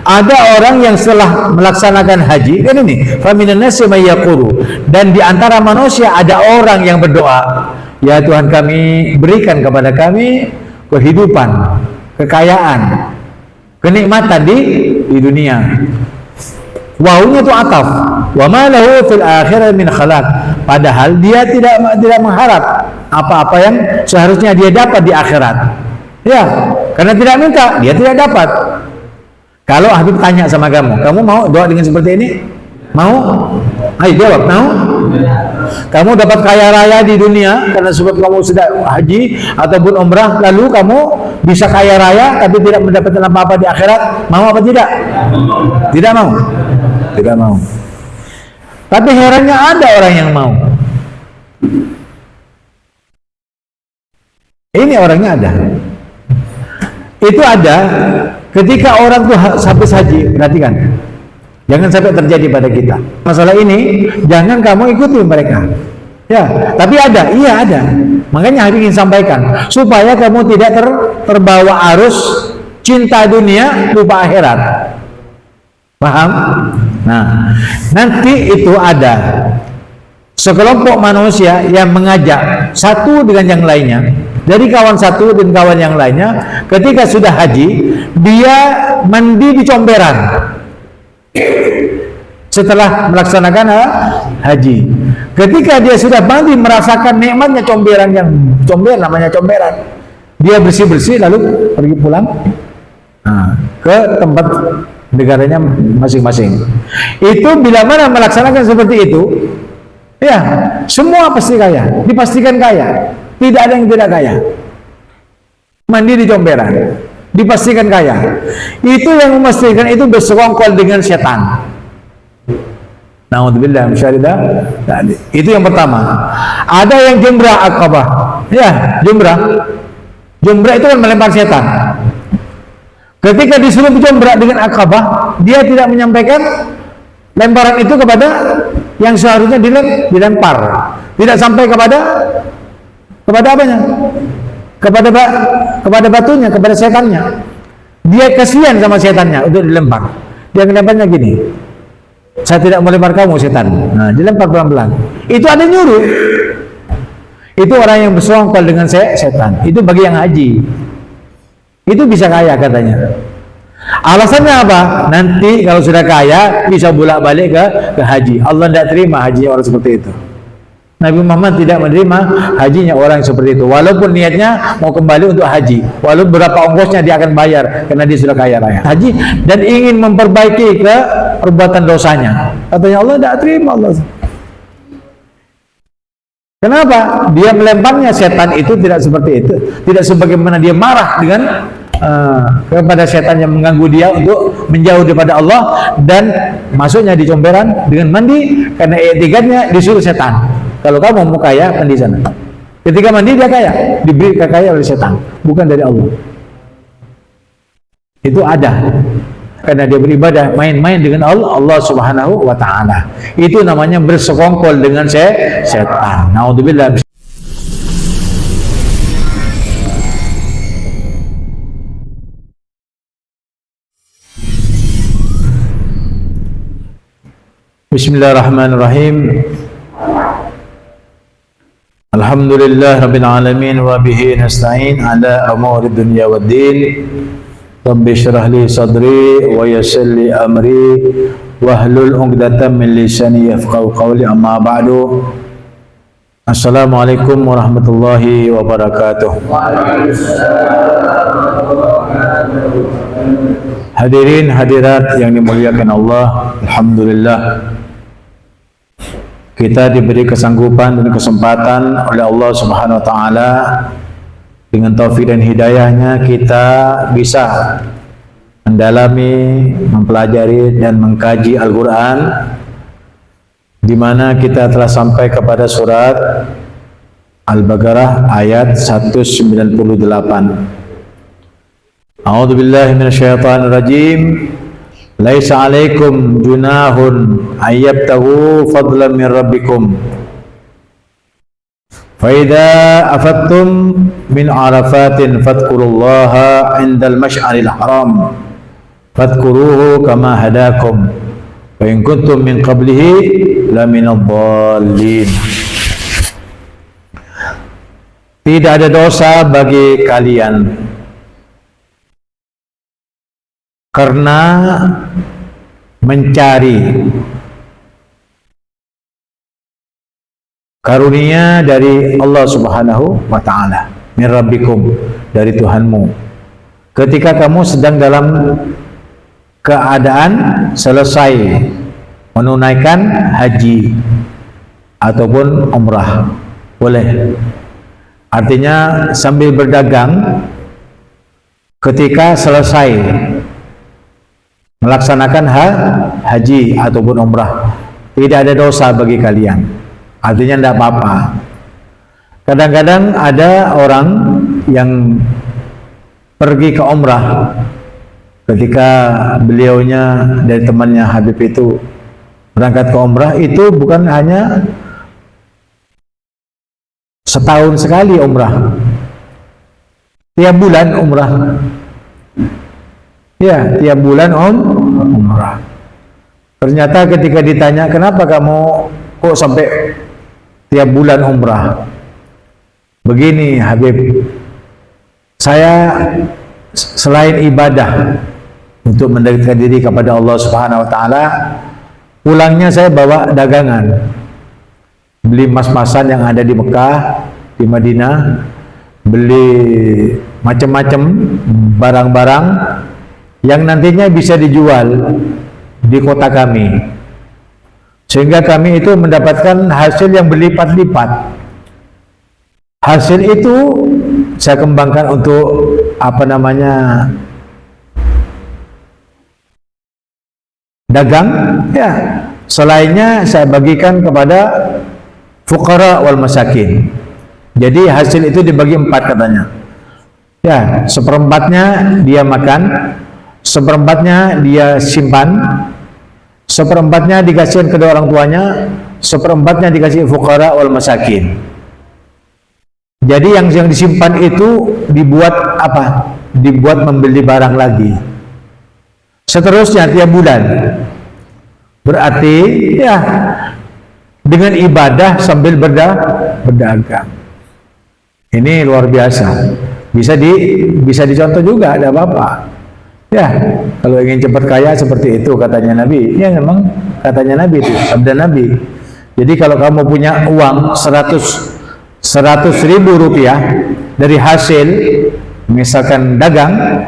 Ada orang yang setelah melaksanakan haji, kan ini, faminan nasi may yaqulu, dan di antara manusia ada orang yang berdoa, ya Tuhan kami, berikan kepada kami kehidupan, kekayaan, kenikmatan di dunia. Wawunya itu ataf. Wa ma lahu fil akhirati min khalaq. Padahal dia tidak mengharap apa-apa yang seharusnya dia dapat di akhirat. Ya, karena tidak minta, dia tidak dapat. Kalau Habib tanya sama kamu mau doa dengan seperti ini? Mau? Ayo jawab, mau? Kamu dapat kaya raya di dunia karena sebab kamu sudah haji ataupun umrah, lalu kamu bisa kaya raya tapi tidak mendapatkan apa-apa di akhirat, mau apa tidak? Tidak mau. Tidak mau. Tapi herannya ada orang yang mau. Ini orangnya ada. Itu ada ketika orang tuh habis haji, perhatikan. Jangan sampai terjadi pada kita. Masalah ini jangan kamu ikuti mereka. Ya, tapi ada, iya ada. Makanya Habib ingin sampaikan supaya kamu tidak terbawa arus cinta dunia lupa akhirat. Paham? Nah, nanti itu ada sekelompok manusia yang mengajak satu dengan yang lainnya. Jadi kawan satu dan kawan yang lainnya ketika sudah haji, dia mandi di comberan setelah melaksanakan haji. Ketika dia sudah mandi, merasakan nikmatnya comberan, namanya comberan, dia bersih-bersih lalu pergi pulang ke tempat negaranya masing-masing. Itu bila mana melaksanakan seperti itu, ya semua pasti kaya, dipastikan kaya. Tidak ada yang tidak kaya. Mandi di comberan, dipastikan kaya. Itu yang memastikan itu bersekongkol dengan setan. Na'udzubillah syaridah. Itu yang pertama. Ada yang jumrah Aqabah. Ya, jumrah. Jumrah itu kan melempar setan. Ketika disuruh jumrah dengan Aqabah, dia tidak menyampaikan lemparan itu kepada yang seharusnya dilempar. Tidak sampai kepada apanya? Kepada batunya, kepada setannya. Dia kasihan sama setannya untuk dilempar. Dia melemparnya gini. Saya tidak mau lempar kamu setan. Nah, dilempar pelan-pelan. Itu ada nyuruh. Itu orang yang bersekongkol dengan setan. Itu bagi yang haji. Itu bisa kaya katanya. Alasannya apa? Nanti kalau sudah kaya bisa bolak-balik ke haji. Allah tidak terima haji orang seperti itu. Nabi Muhammad tidak menerima hajinya orang seperti itu. Walaupun niatnya mau kembali untuk haji, walaupun berapa ongkosnya dia akan bayar karena dia sudah kaya raya. Haji dan ingin memperbaiki ke perbuatan dosanya. Katanya Allah tidak terima Allah. Kenapa? Dia melemparnya setan itu tidak seperti itu. Tidak sebagaimana dia marah dengan kepada setan yang mengganggu dia untuk menjauh daripada Allah dan masuknya di comberan dengan mandi karena etikatnya disuruh setan. Kalau kamu mau kaya, mandi sana. Ketika mandi dia kaya, diberi kekayaan oleh setan, bukan dari Allah. Itu ada. Karena dia beribadah main-main dengan Allah Subhanahu wa taala. Itu namanya bersekongkol dengan setan. Naudzubillah. Bismillahirrahmanirrahim. Alhamdulillah Rabbil Alamin wa bihi nasta'in ala amuri dunya waddin. Rabbi syrah li sadri wa yassir li amri wahlul 'uqdatam min lisani yafqahu qawli, amma ba'du. Assalamualaikum warahmatullahi wabarakatuh. Hadirin hadirat yang dimuliakan Allah, alhamdulillah kita diberi kesanggupan dan kesempatan oleh Allah Subhanahu wa taala, dengan taufik dan hidayahnya kita bisa mendalami, mempelajari dan mengkaji Al-Qur'an, di mana kita telah sampai kepada surat Al-Baqarah ayat 198. A'udzu billahi minasyaitonir rajim. Laisa 'alaikum junahun ayyabtahu fadlan min rabbikum. Fa idza afattum min arafatin fadhkurullaha 'indal masy'aril haram. fadhkuruhu kama hadakum wa in kuntum min qablihi laminadh dhallin. Tidak ada dosa bagi kalian karena mencari karunia dari Allah Subhanahu wa ta'ala, min rabbikum, dari Tuhanmu, ketika kamu sedang dalam keadaan selesai menunaikan haji ataupun umrah. Boleh, artinya sambil berdagang ketika selesai melaksanakan haji ataupun umrah, tidak ada dosa bagi kalian. Artinya tidak apa-apa. Kadang-kadang ada orang yang pergi ke umrah ketika beliaunya dari temannya Habib itu berangkat ke umrah, itu bukan hanya setahun sekali umrah, tiap bulan umrah. Ya, tiap bulan umrah. Ternyata ketika ditanya, kenapa kamu kok sampai tiap bulan umrah? Begini Habib, saya selain ibadah untuk mendekatkan diri kepada Allah Subhanahu wa ta'ala, pulangnya saya bawa dagangan, beli mas-masan yang ada di Mekah, di Madinah, beli macam-macam barang-barang yang nantinya bisa dijual di kota kami, sehingga kami itu mendapatkan hasil yang berlipat-lipat. Hasil itu saya kembangkan untuk dagang, ya. Selainnya saya bagikan kepada fuqara wal masakin. Jadi hasil itu dibagi 4 katanya. Ya, seperempatnya dia makan, seperempatnya dia simpan, seperempatnya dikasihkan kedua orang tuanya, seperempatnya dikasih fuqara wal masakin. Jadi yang disimpan itu dibuat apa? Dibuat membeli barang lagi. Seterusnya tiap bulan. Berarti ya dengan ibadah sambil berdagang. Ini luar biasa. Bisa dicontoh juga, ada apa-apa. Ya, kalau ingin cepat kaya seperti itu katanya Nabi. Ya memang katanya Nabi itu, sabda Nabi. Jadi kalau kamu punya uang 100.000 rupiah dari hasil misalkan dagang,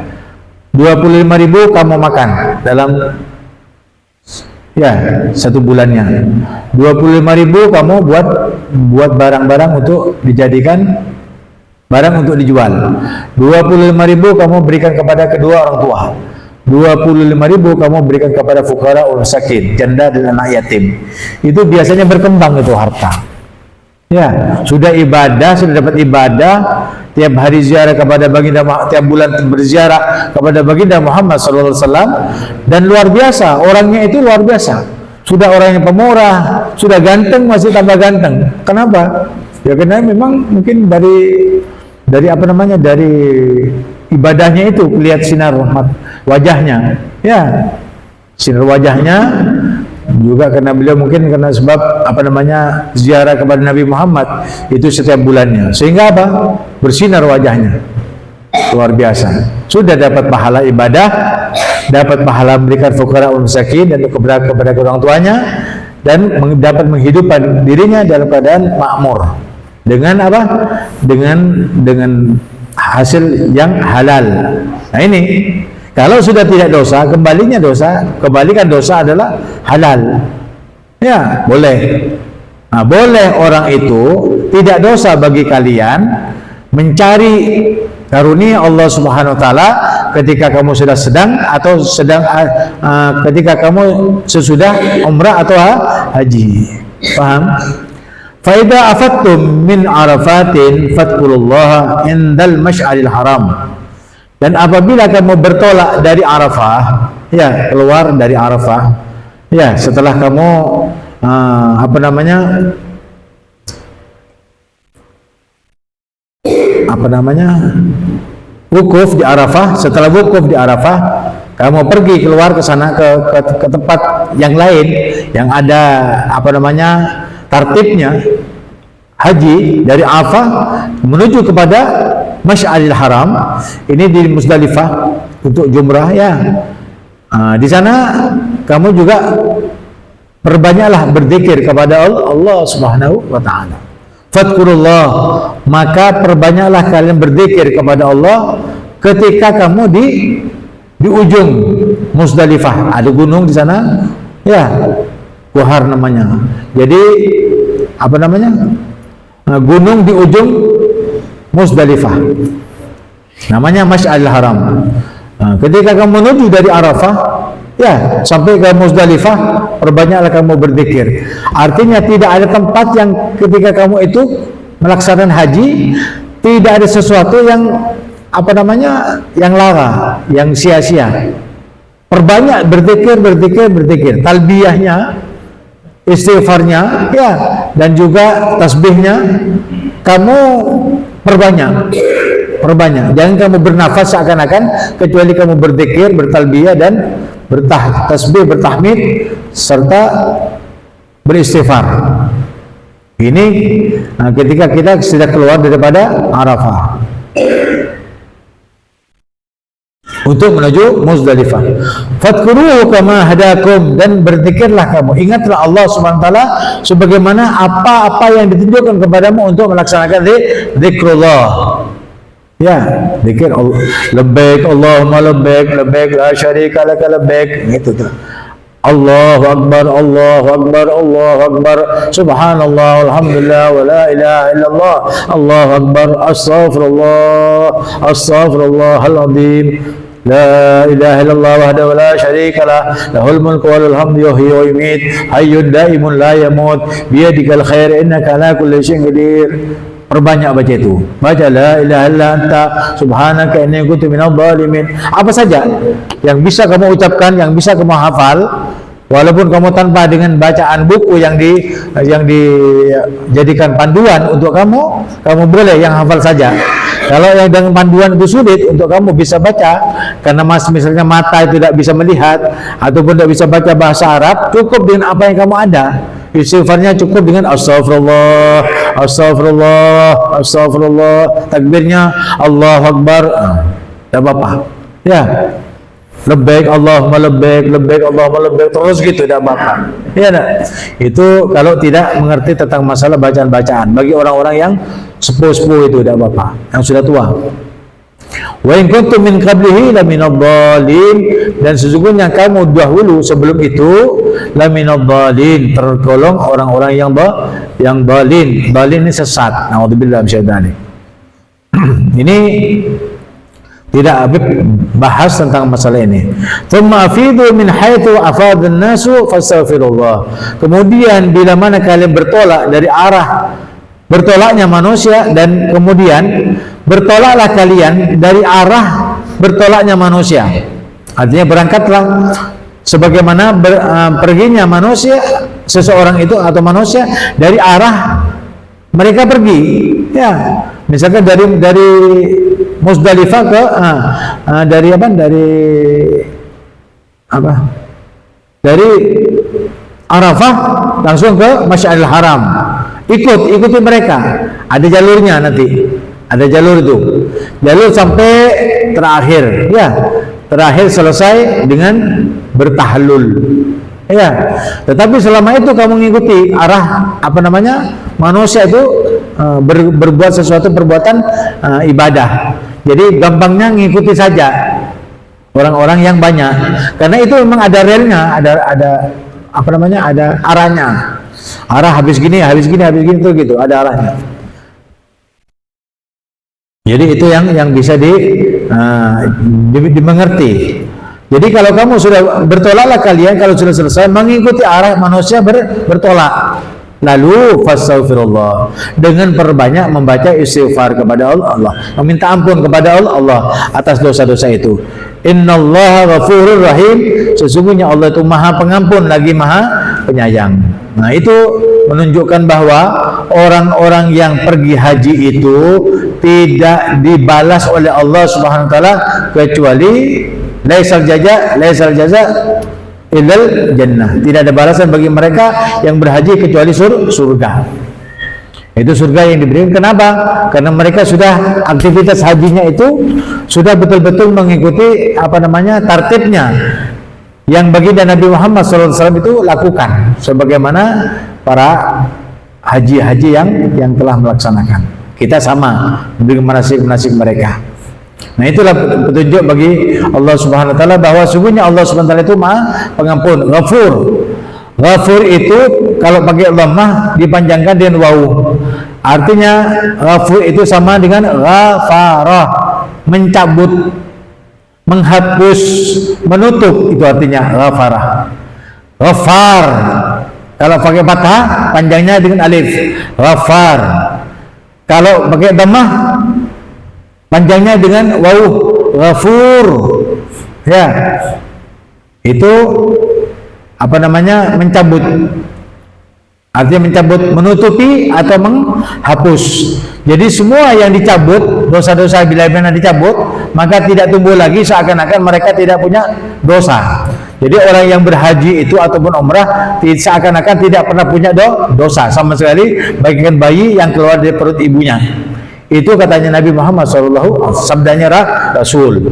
25.000 kamu makan dalam ya 1 bulannya. 25.000 kamu buat barang-barang untuk dijadikan barang untuk dijual. 25.000 kamu berikan kepada kedua orang tua. 25.000 kamu berikan kepada fuqara wal masakin, janda dan anak yatim. Itu biasanya berkembang itu harta. Ya, sudah ibadah, sudah dapat ibadah, tiap hari ziarah kepada baginda, tiap bulan berziarah kepada baginda Muhammad sallallahu alaihi wasallam, dan luar biasa, orangnya itu luar biasa. Sudah orangnya pemurah, sudah ganteng, masih tambah ganteng. Kenapa? Ya karena memang mungkin dari dari ibadahnya itu lihat sinar wajahnya. Ya, sinar wajahnya juga karena beliau mungkin karena sebab ziarah kepada Nabi Muhammad itu setiap bulannya, sehingga bersinar wajahnya luar biasa. Sudah dapat pahala ibadah, dapat pahala memberikan fuqara wal masakin dan kepada orang tuanya, dan dapat menghidupkan dirinya dalam keadaan makmur dengan dengan hasil yang halal. Nah ini kalau sudah tidak dosa, kebalikan dosa adalah halal. Ya, boleh. Nah, boleh orang itu tidak dosa bagi kalian mencari karunia Allah Subhanahu wa taala ketika kamu sudah ketika kamu sesudah umrah atau haji. Paham? Fa idza afattum min arafatin fadhkurullaha indal masy'aril haram. Dan apabila kamu bertolak dari Arafah, ya keluar dari Arafah, ya setelah kamu wukuf di Arafah, setelah wukuf di Arafah, kamu pergi keluar ke sana ke tempat yang lain yang ada tartibnya haji dari Arafah menuju kepada Masy'aril Haram, ini di Muzdalifah untuk jumrah ya. Di sana kamu juga perbanyaklah berzikir kepada Allah Subhanahu wa taala. Fadhkurullah, maka perbanyaklah kalian berzikir kepada Allah ketika kamu di ujung Muzdalifah. Ada gunung di sana ya, Kuhar namanya. Jadi gunung di ujung Muzdalifah namanya Masy'aril Haram. Ketika kamu menuju dari Arafah ya sampai ke Muzdalifah, perbanyaklah kamu berzikir. Artinya tidak ada tempat yang ketika kamu itu melaksanakan haji tidak ada sesuatu yang yang lara, yang sia-sia. Perbanyak berzikir, talbiyahnya, istighfarnya ya, dan juga tasbihnya kamu perbanyak. Jangan kamu bernafas seakan-akan, kecuali kamu berzikir, bertalbiyah dan bertasbih, bertahmid serta beristighfar. Ini ketika kita sudah keluar daripada Arafah untuk menuju Muzdalifah. Fadhkuruhu kama hadakum, dan berzikirlah kamu, ingatlah Allah Subhanahu wa taala sebagaimana apa-apa yang ditunjukkan kepadamu untuk melaksanakan zikrullah. Ya, zikir Allah. Labbaik Allahumma labbaik, labbaik la syarika lak labbaik, gitu. Allahu akbar, Allahu akbar, Allahu akbar, subhanallah, alhamdulillah, wa la ilaha illallah, Allahu akbar, astaghfirullah, astaghfirullahal azim, la ilaha illallah wahdahu la syarika lah, lahul mulku wa lahul hamdu yuhyi wa yumiit, hayyun daimun la yamut, biyadikal khair, innaka ala kulli syai'in qadir. Perbanyak baca itu. Baca la ilaha illa anta subhanaka inni kuntu minadh dhalimin. Apa saja yang bisa kamu ucapkan, yang bisa kamu hafal, walaupun kamu tanpa dengan bacaan buku yang dijadikan panduan untuk kamu boleh yang hafal saja. Kalau yang dengan panduan itu sulit untuk kamu bisa baca, karena misalnya mata tidak bisa melihat ataupun tidak bisa baca bahasa Arab, cukup dengan apa yang kamu ada. Istighfarnya cukup dengan astagfirullah, astagfirullah, astagfirullah. Takbirnya Allahu Akbar. Tidak apa-apa. Ya. Labbaik Allahumma labbaik, labbaik Allahumma labbaik, terus gitu, tidak apa-apa. Ya, itu kalau tidak mengerti tentang masalah bacaan-bacaan. Bagi orang-orang yang sepuh-sepuh itu tidak apa-apa, yang sudah tua. Wa in kuntum min qablihi laminadh dhalin, dan sesungguhnya kamu dahulu sebelum itu laminadh dhalin, tergolong orang-orang yang dhalin. Dhalin ini sesat. Nauzubillah minasyaitonir. Ini tidak Habib bahas tentang masalah ini. Tsumma afidu min haitsu afadhan nasu fastaghfirullah. Kemudian bila mana kalian bertolak dari arah bertolaknya manusia, dan kemudian bertolaklah kalian dari arah bertolaknya manusia. Artinya berangkatlah sebagaimana perginya manusia, seseorang itu atau manusia dari arah mereka pergi. Ya, misalkan dari Muzdalifah ke dari Arafah langsung ke Masy'aril Haram. Ikuti mereka. Ada jalurnya nanti. Ada jalur itu. Jalur sampai terakhir, ya. Terakhir selesai dengan bertahlul. Ya. Tetapi selama itu kamu mengikuti arah manusia itu berbuat sesuatu perbuatan ibadah. Jadi gampangnya ngikuti saja orang-orang yang banyak. Karena itu memang ada relnya, ada arahnya. Arah habis gini itu gitu, ada arahnya. Jadi itu yang bisa dimengerti. Jadi kalau kamu sudah bertolaklah kalian, kalau sudah selesai mengikuti arah manusia bertolak, lalu fastaghfirullah, dengan perbanyak membaca istighfar kepada Allah, meminta ampun kepada Allah atas dosa-dosa itu. Innallaha ghafurur rahim, sesungguhnya Allah itu Maha Pengampun lagi Maha Penyayang. Nah, itu menunjukkan bahwa orang-orang yang pergi haji itu tidak dibalas oleh Allah Subhanahu wa taala kecuali laisal jaza illal jannah. Tidak ada balasan bagi mereka yang berhaji kecuali surga. Itu surga yang diberikan. Kenapa? Karena mereka sudah aktivitas hajinya itu sudah betul-betul mengikuti tertibnya yang baginda Nabi Muhammad SAW itu lakukan, sebagaimana para haji-haji yang telah melaksanakan. Kita sama dengan manasik-manasik mereka. Nah, itulah petunjuk bagi Allah Subhanahu wa taala bahwa sungguhnya Allah Subhanahu wa taala itu Maha Pengampun, Ghafur. Ghafur itu kalau pakai dhammah dipanjangkan dengan wawu. Artinya Ghafur itu sama dengan ghafarah, mencabut, menghapus, menutup, itu artinya ghafarah. Ghafar kalau pakai fathah panjangnya dengan alif, ghafar. Kalau pakai dhammah panjangnya dengan wawu, ghafur. Ya. Itu mencabut. Artinya mencabut, menutupi atau menghapus. Jadi semua yang dicabut, dosa-dosa bila mana dicabut, maka tidak tumbuh lagi, seakan-akan mereka tidak punya dosa. Jadi orang yang berhaji itu ataupun umrah seakan-akan tidak pernah punya dosa sama sekali, bagaikan bayi yang keluar dari perut ibunya. Itu katanya Nabi Muhammad SAW, sabdanya Rasul.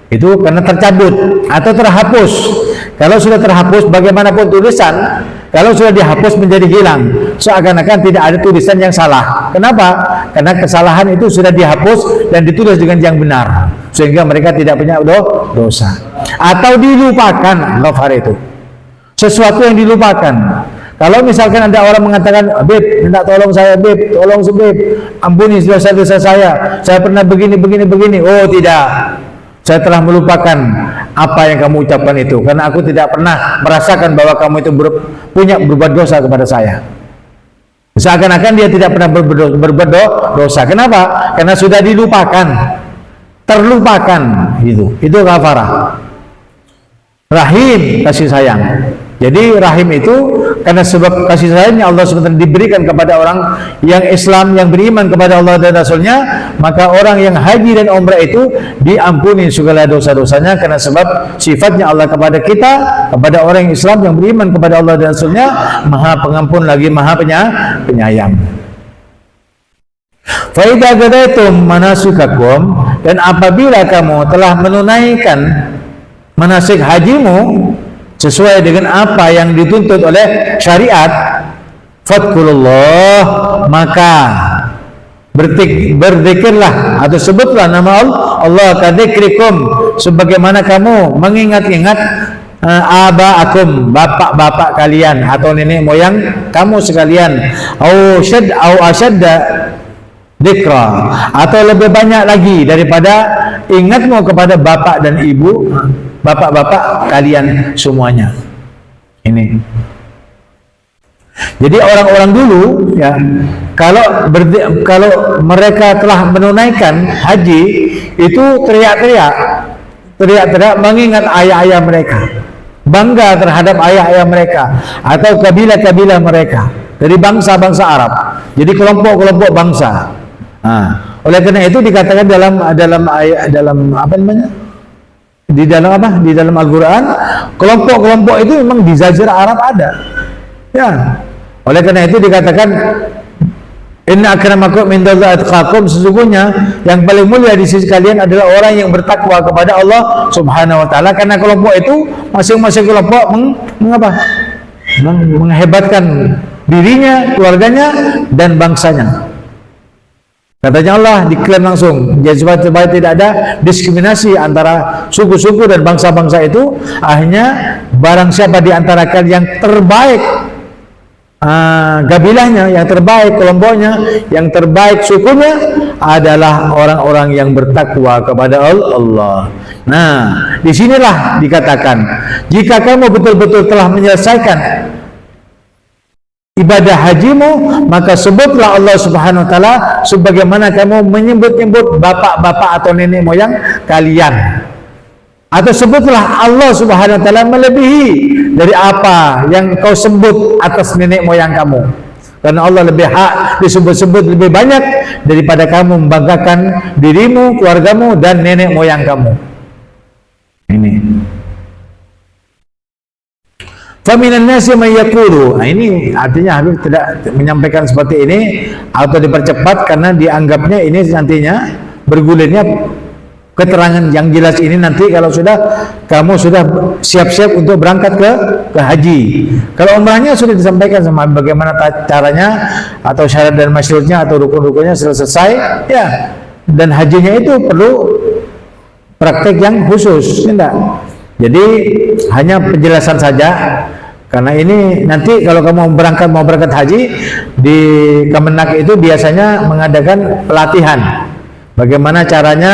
Itu karena tercabut atau terhapus. Kalau sudah terhapus, bagaimanapun tulisan, kalau sudah dihapus menjadi hilang, seakan-akan tidak ada tulisan yang salah. Kenapa? Karena kesalahan itu sudah dihapus dan ditulis dengan yang benar, sehingga mereka tidak punya dosa. Atau dilupakan, ghafar itu sesuatu yang dilupakan. Kalau misalkan ada orang mengatakan, "Beb, minta tolong saya, Beb, tolong Beb, ampuni dosa-dosa saya pernah begini. Oh tidak, saya telah melupakan apa yang kamu ucapkan itu, karena aku tidak pernah merasakan bahwa kamu itu berbuat dosa kepada saya." Seakan-akan dia tidak pernah berbuat dosa. Kenapa? Karena sudah dilupakan, terlupakan. Itu ghafarah. Rahim, kasih sayang. Jadi rahim itu karena sebab kasih sayangnya Allah SWT diberikan kepada orang yang Islam, yang beriman kepada Allah dan Rasulnya, maka orang yang haji dan umrah itu diampuni segala dosa-dosanya karena sebab sifatnya Allah kepada kita, kepada orang yang Islam yang beriman kepada Allah dan Rasulnya, Maha Pengampun lagi Maha Penyayang. Fa idza qadaytum manasikakum, dan apabila kamu telah menunaikan manasik hajimu sesuai dengan apa yang dituntut oleh syariat, fadkurullah, maka berzikirlah atau sebutlah nama Allah kadzikrikum, sebagaimana kamu mengingat-ingat abaakum, bapak-bapak kalian atau nenek moyang kamu sekalian, au asyadda dzikra, atau lebih banyak lagi daripada ingatmu kepada bapak dan ibu, bapak-bapak kalian semuanya. Ini. Jadi orang-orang dulu ya, kalau mereka telah menunaikan haji itu teriak-teriak mengingat ayah-ayah mereka, bangga terhadap ayah-ayah mereka atau kabilah-kabilah mereka dari bangsa-bangsa Arab. Jadi kelompok-kelompok bangsa. Nah, oleh karena itu dikatakan dalam di dalam Al-Quran, kelompok-kelompok itu memang di Jazirah Arab ada. Ya. Oleh karena itu dikatakan, inna akramakum indallahi atqakum, sesungguhnya yang paling mulia di sisi kalian adalah orang yang bertakwa kepada Allah Subhanahu wa taala. Karena kelompok itu masing-masing kelompok menghebatkan dirinya, keluarganya dan bangsanya. Katanya Allah diklaim langsung, supaya tidak ada diskriminasi antara suku-suku dan bangsa-bangsa itu. Akhirnya barang siapa di antara kalian yang terbaik kabilahnya, yang terbaik kelompoknya, yang terbaik sukunya adalah orang-orang yang bertakwa kepada Allah. Nah, disinilah dikatakan, jika kamu betul-betul telah menyelesaikan ibadah hajimu, maka sebutlah Allah Subhanahu wa taala sebagaimana kamu menyebut-nyebut bapak-bapak atau nenek moyang kalian. Atau sebutlah Allah Subhanahu wa taala melebihi dari apa yang kau sebut atas nenek moyang kamu. Karena Allah lebih hak disebut-sebut lebih banyak daripada kamu membanggakan dirimu, keluargamu dan nenek moyang kamu. Ini. Faminan nasi may yaqulu. Nah, ini artinya Habib tidak menyampaikan seperti ini atau dipercepat karena dianggapnya ini nantinya bergulirnya keterangan yang jelas ini nanti kalau sudah kamu sudah siap-siap untuk berangkat ke haji. Kalau umrahnya sudah disampaikan sama bagaimana caranya atau syarat dan masyruutnya atau rukun-rukunnya selesai ya. Dan hajinya itu perlu praktek yang khusus, tidak. Jadi hanya penjelasan saja. Karena ini nanti kalau kamu mau berangkat haji di Kemenak itu biasanya mengadakan pelatihan bagaimana caranya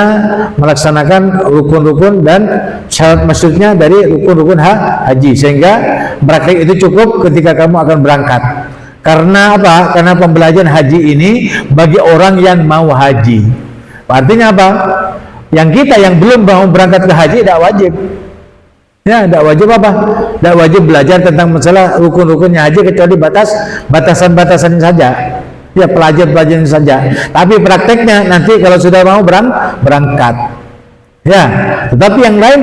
melaksanakan rukun-rukun dan syarat maksudnya dari rukun-rukun haji sehingga praktek itu cukup ketika kamu akan berangkat. Karena apa? Karena pembelajaran haji ini bagi orang yang mau haji. Artinya apa? Yang kita yang belum mau berangkat ke haji tidak wajib. Ya, tidak wajib apa? Tidak wajib belajar tentang masalah rukun-rukunnya haji kecuali batasan-batasan saja. Ya, pelajaran saja. Tapi prakteknya nanti kalau sudah mau berangkat. Ya, tetapi yang lain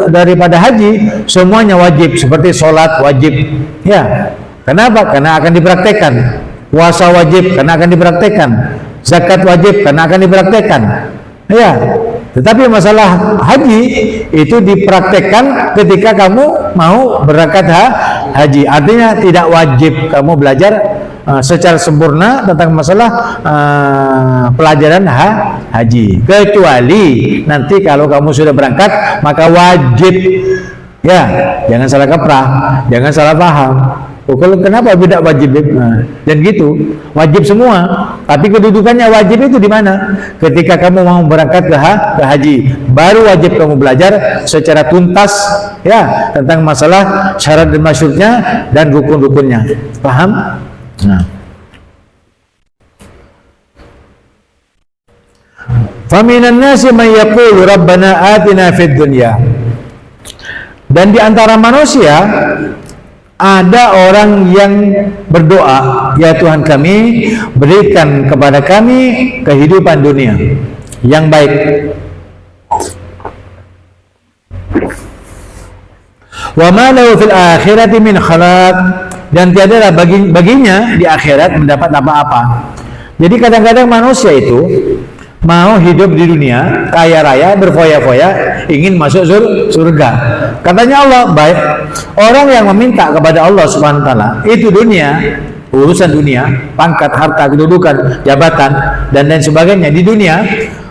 daripada haji semuanya wajib seperti sholat wajib. Ya, kenapa? Karena akan dipraktekkan. Puasa wajib karena akan dipraktekkan. Zakat wajib karena akan dipraktekkan. Ya, tetapi masalah haji itu dipraktekkan ketika kamu mau berangkat haji. Artinya tidak wajib kamu belajar secara sempurna tentang masalah pelajaran haji. Kecuali nanti kalau kamu sudah berangkat maka wajib. Ya, jangan salah kaprah, jangan salah paham. Oh, kalau kenapa tidak wajib? Dan gitu, wajib semua. Tapi kedudukannya wajib itu di mana? Ketika kamu mau berangkat ke haji, baru wajib kamu belajar secara tuntas ya tentang masalah syarat dan maksudnya dan rukun-rukunnya. Paham? Nah. Faminan nasi may yaqulu rabbana atina fid dunya. Dan di antara manusia ada orang yang berdoa, ya Tuhan kami, berikan kepada kami kehidupan dunia yang baik. Wa ma lahu fil akhirati min khalaq, dan tiada baginya di akhirat mendapat apa-apa. Jadi kadang-kadang manusia itu mau hidup di dunia kaya raya berfoya-foya ingin masuk surga. Katanya Allah baik orang yang meminta kepada Allah Subhanahu wa taala itu dunia, urusan dunia, pangkat, harta, kedudukan, jabatan dan lain sebagainya di dunia,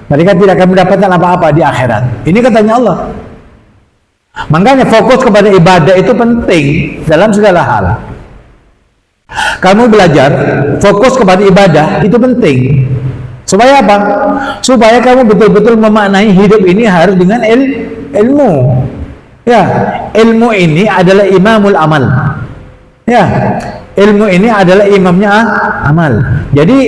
mereka tidak akan mendapatkan apa-apa di akhirat. Ini katanya Allah. Makanya fokus kepada ibadah itu penting dalam segala hal. Kamu belajar fokus kepada ibadah itu penting. Supaya apa? Supaya kamu betul-betul memaknai hidup ini harus dengan ilmu. Ya, ilmu ini adalah imamul amal. Ya, ilmu ini adalah imamnya amal. Jadi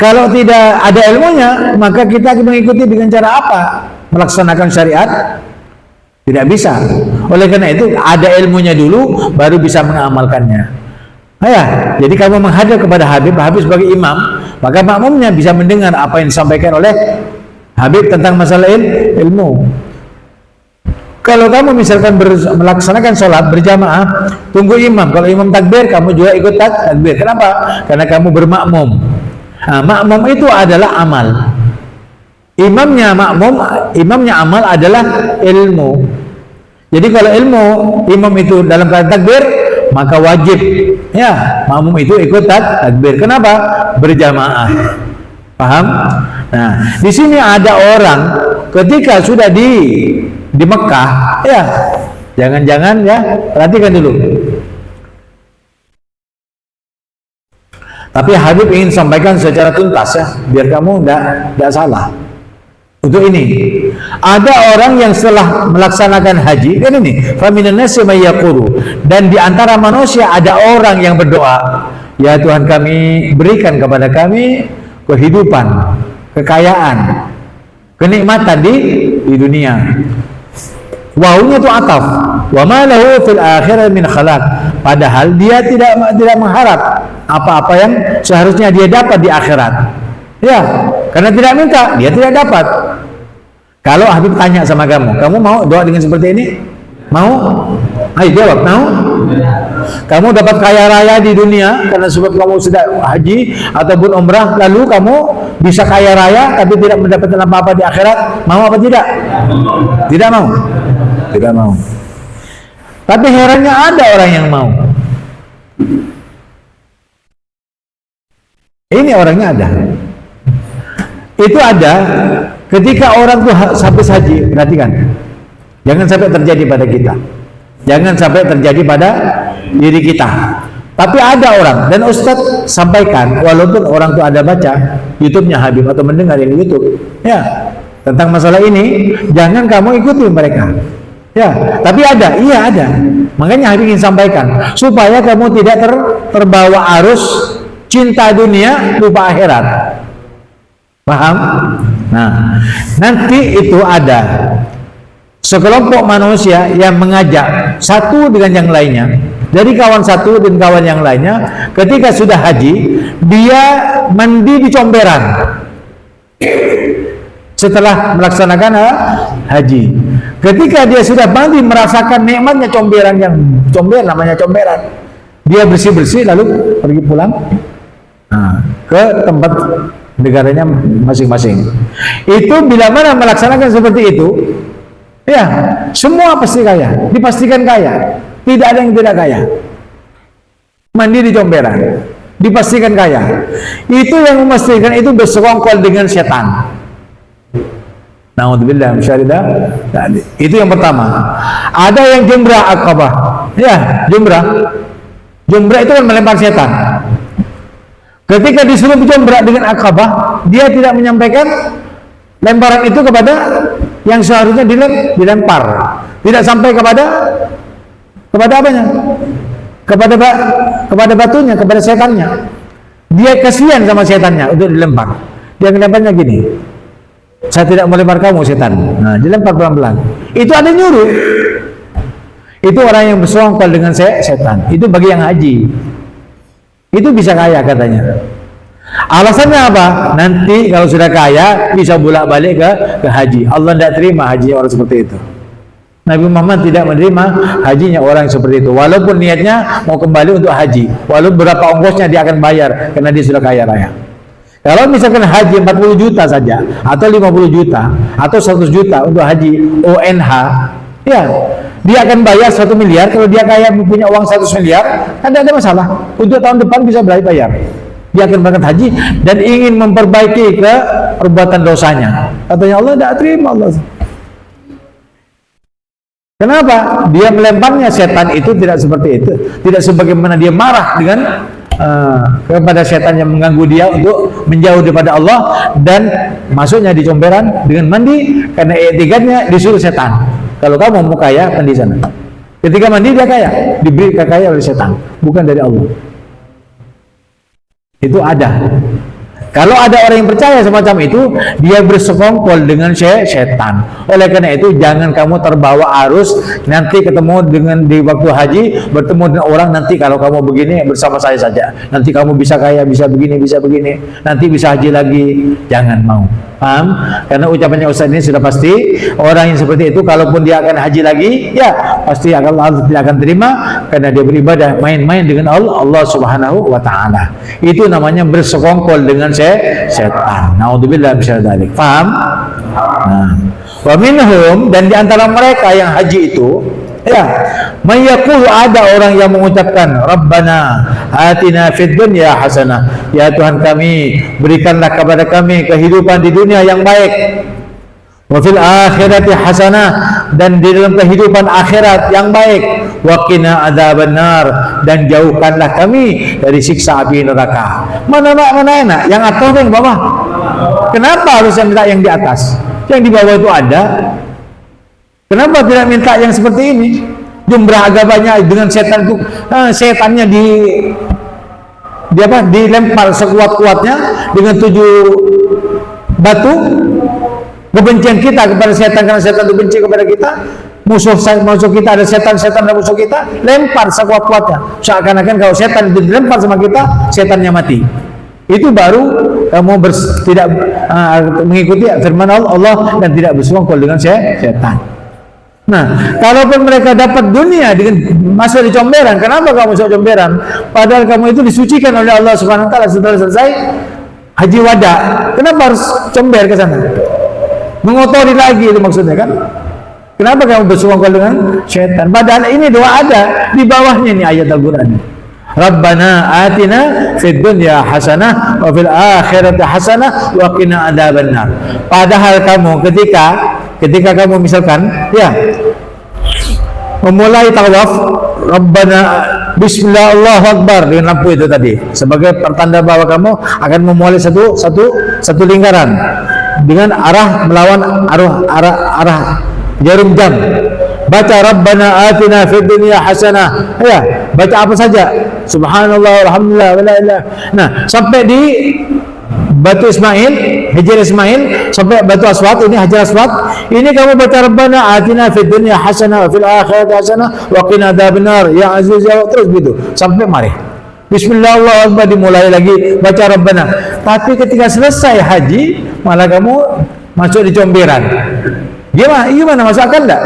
kalau tidak ada ilmunya, maka kita mengikuti dengan cara apa? Melaksanakan syariat? Tidak bisa. Oleh karena itu ada ilmunya dulu baru bisa mengamalkannya. Ya, jadi kamu menghadap kepada Habib sebagai imam, maka makmumnya bisa mendengar apa yang disampaikan oleh Habib tentang masalah ilmu. Kalau kamu misalkan melaksanakan sholat berjamaah, tunggu imam. Kalau imam takbir, kamu juga ikut takbir. Kenapa? Karena kamu bermakmum. Nah, makmum itu adalah amal. Imamnya amal adalah ilmu. Jadi kalau ilmu, imam itu dalam keadaan takbir, maka wajib ya makmum itu ikut takbir. Kenapa? Berjamaah. Paham? Nah, di sini ada orang ketika sudah di Mekah, ya jangan-jangan ya perhatikan dulu. Tapi Habib ingin sampaikan secara tuntas ya, biar kamu tidak salah. Untuk ini, ada orang yang setelah melaksanakan haji, kan ini, faminan nasi may yaqulu, dan di antara manusia ada orang yang berdoa, ya Tuhan kami, berikan kepada kami kehidupan, kekayaan, kenikmatan di dunia. Wawunya itu ataf. Wa ma lahu fil akhirati min khalaq. Padahal dia tidak mengharap apa-apa yang seharusnya dia dapat di akhirat. Ya, karena tidak minta, dia tidak dapat. Kalau Habib tanya sama kamu mau doa dengan seperti ini? Mau? Ayo jawab, mau? Kamu dapat kaya raya di dunia karena sebab kamu sudah haji ataupun umrah, lalu kamu bisa kaya raya tapi tidak mendapatkan apa-apa di akhirat, mau apa tidak? Tidak mau. Tidak mau. Tapi herannya ada orang yang mau. Ini orangnya ada. Itu ada ketika orang tuh habis haji, perhatikan. Jangan sampai terjadi pada kita. Jangan sampai terjadi pada diri kita. Tapi ada orang, dan Ustadz sampaikan, walaupun orang tuh ada baca YouTube-nya Habib atau mendengar di YouTube, ya, tentang masalah ini, jangan kamu ikuti mereka. Ya, tapi ada, iya ada. Makanya Habib ingin sampaikan supaya kamu tidak terbawa arus cinta dunia lupa akhirat. Paham? Nah, nanti itu ada sekelompok manusia yang mengajak satu dengan yang lainnya, dari kawan satu dan kawan yang lainnya, ketika sudah haji, dia mandi di comberan setelah melaksanakan haji. Ketika dia sudah mandi, merasakan nikmatnya comberan, yang comberan namanya comberan, dia bersih-bersih lalu pergi pulang ke tempat negaranya masing-masing. Itu bila mana melaksanakan seperti itu, ya, semua pasti kaya, dipastikan kaya. Tidak ada yang tidak kaya. Mandi di comberan, dipastikan kaya. Itu yang memastikan itu bersekongkol dengan setan. Na'udzubillah syaridah. Itu yang pertama. Ada yang jumrah Aqabah. Ya, jumrah. Jumrah itu kan melempar setan. Ketika disuruh jumrah dengan Aqabah, dia tidak menyampaikan lemparan itu kepada yang seharusnya dilempar, tidak sampai kepada apanya? Kepada batunya, kepada setannya. Dia kasihan sama setannya untuk dilempar. Dia melemparnya gini. Saya tidak melempar kamu setan. Nah, dilempar pelan-pelan. Itu ada nyuruh. Itu orang yang bersekongkol dengan setan. Itu bagi yang haji. Itu bisa kaya katanya. Alasannya apa? Nanti kalau sudah kaya bisa bolak-balik ke haji. Allah tidak terima haji orang seperti itu. Nabi Muhammad tidak menerima hajinya orang seperti itu. Walaupun niatnya mau kembali untuk haji, walaupun berapa ongkosnya dia akan bayar karena dia sudah kaya raya. Kalau misalkan haji 40 juta saja, atau 50 juta, atau 100 juta untuk haji ONH, ya, dia akan bayar 1 miliar. Kalau dia kaya punya uang 100 miliar, kan tidak ada masalah. Untuk tahun depan bisa bayar. Dia akan berangkat haji dan ingin memperbaiki ke perbuatan dosanya. Katanya Allah tidak terima Allah. Kenapa? Dia melemparnya setan itu tidak seperti itu. Tidak sebagaimana dia marah dengan kepada setan yang mengganggu dia untuk menjauh daripada Allah, dan masuknya di comberan dengan mandi karena etikatnya disuruh setan. Kalau kamu mau kaya, mandi sana. Ketika mandi dia kaya, diberi kekayaan oleh setan, bukan dari Allah. Itu ada. Kalau ada orang yang percaya semacam itu, dia bersekongkol dengan setan. Oleh karena itu, jangan kamu terbawa arus. Nanti ketemu dengan di waktu haji, bertemu dengan orang, nanti kalau kamu begini bersama saya saja. Nanti kamu bisa kaya, bisa begini, nanti bisa haji lagi. Jangan mau. Paham? Karena ucapannya Ustaz ini sudah pasti, orang yang seperti itu kalaupun dia akan haji lagi, ya pasti Allah tidak akan terima karena dia beribadah main-main dengan Allah Subhanahu wa taala. Itu namanya bersekongkol dengan setan. Naudzubillah min dzalik. Paham? Nah, wa minhum, dan di antara mereka yang haji itu, ya, mayaqulu, ada orang yang mengucapkan, Rabbana atina fid dunya hasanah. Ya Tuhan kami, berikanlah kepada kami kehidupan di dunia yang baik. Wa fil akhirati hasanah, dan di dalam kehidupan akhirat yang baik. Wa qina adzabannar, dan jauhkanlah kami dari siksa api neraka. Mana enak? Yang atas atau yang bawah? Kenapa harus minta yang di atas? Yang di bawah itu ada. Kenapa tidak minta yang seperti ini? Jumrah agamanya dengan setan itu, setannya dilempar sekuat-kuatnya dengan 7 batu. Kebencian kita kepada setan karena setan itu benci kepada kita. Musuh kita ada setan dan musuh kita, lempar sekuat-kuatnya. Seakan-akan kalau setan itu dilempar sama kita, setannya mati. Itu baru kamu tidak mengikuti firman Allah dan tidak bersekongkol dengan setan. Nah, kalaupun mereka dapat dunia dengan masuk di comberan, kenapa kamu masuk comberan? Padahal kamu itu disucikan oleh Allah Subhanahu wa taala setelah selesai haji wada. Kenapa harus comber ke sana? Mengotori lagi itu maksudnya kan? Kenapa kamu bersekongkol dengan setan? Padahal ini doa ada di bawahnya nih ayat Al-Qur'an. Rabbana atina fid dunya hasanah wa fil akhirati hasanah wa qina adzabannar. Padahal kamu ketika kamu misalkan ya memulai tawaf, Rabbana bismillah Allahu akbar dengan lampu itu tadi sebagai pertanda bahwa kamu akan memulai satu lingkaran dengan arah melawan arah jarum jam. Baca Rabbana atina fid dunya hasanah, ya baca apa saja, subhanallah alhamdulillah wala ilaha. Nah, sampai di batu Ismail, Hajar Ismail, sampai batu Aswad, ini Hajar Aswad, ini kamu baca Rabbana atina fid dunya hasanah wa fil akhirati hasanah wa qina adzabannar ya aziz ya, terus gitu sampai mari bismillah Allahu akbar, dimulai lagi baca Rabbana. Tapi ketika selesai haji malah kamu masuk di comberan. Gimana masuk akal enggak?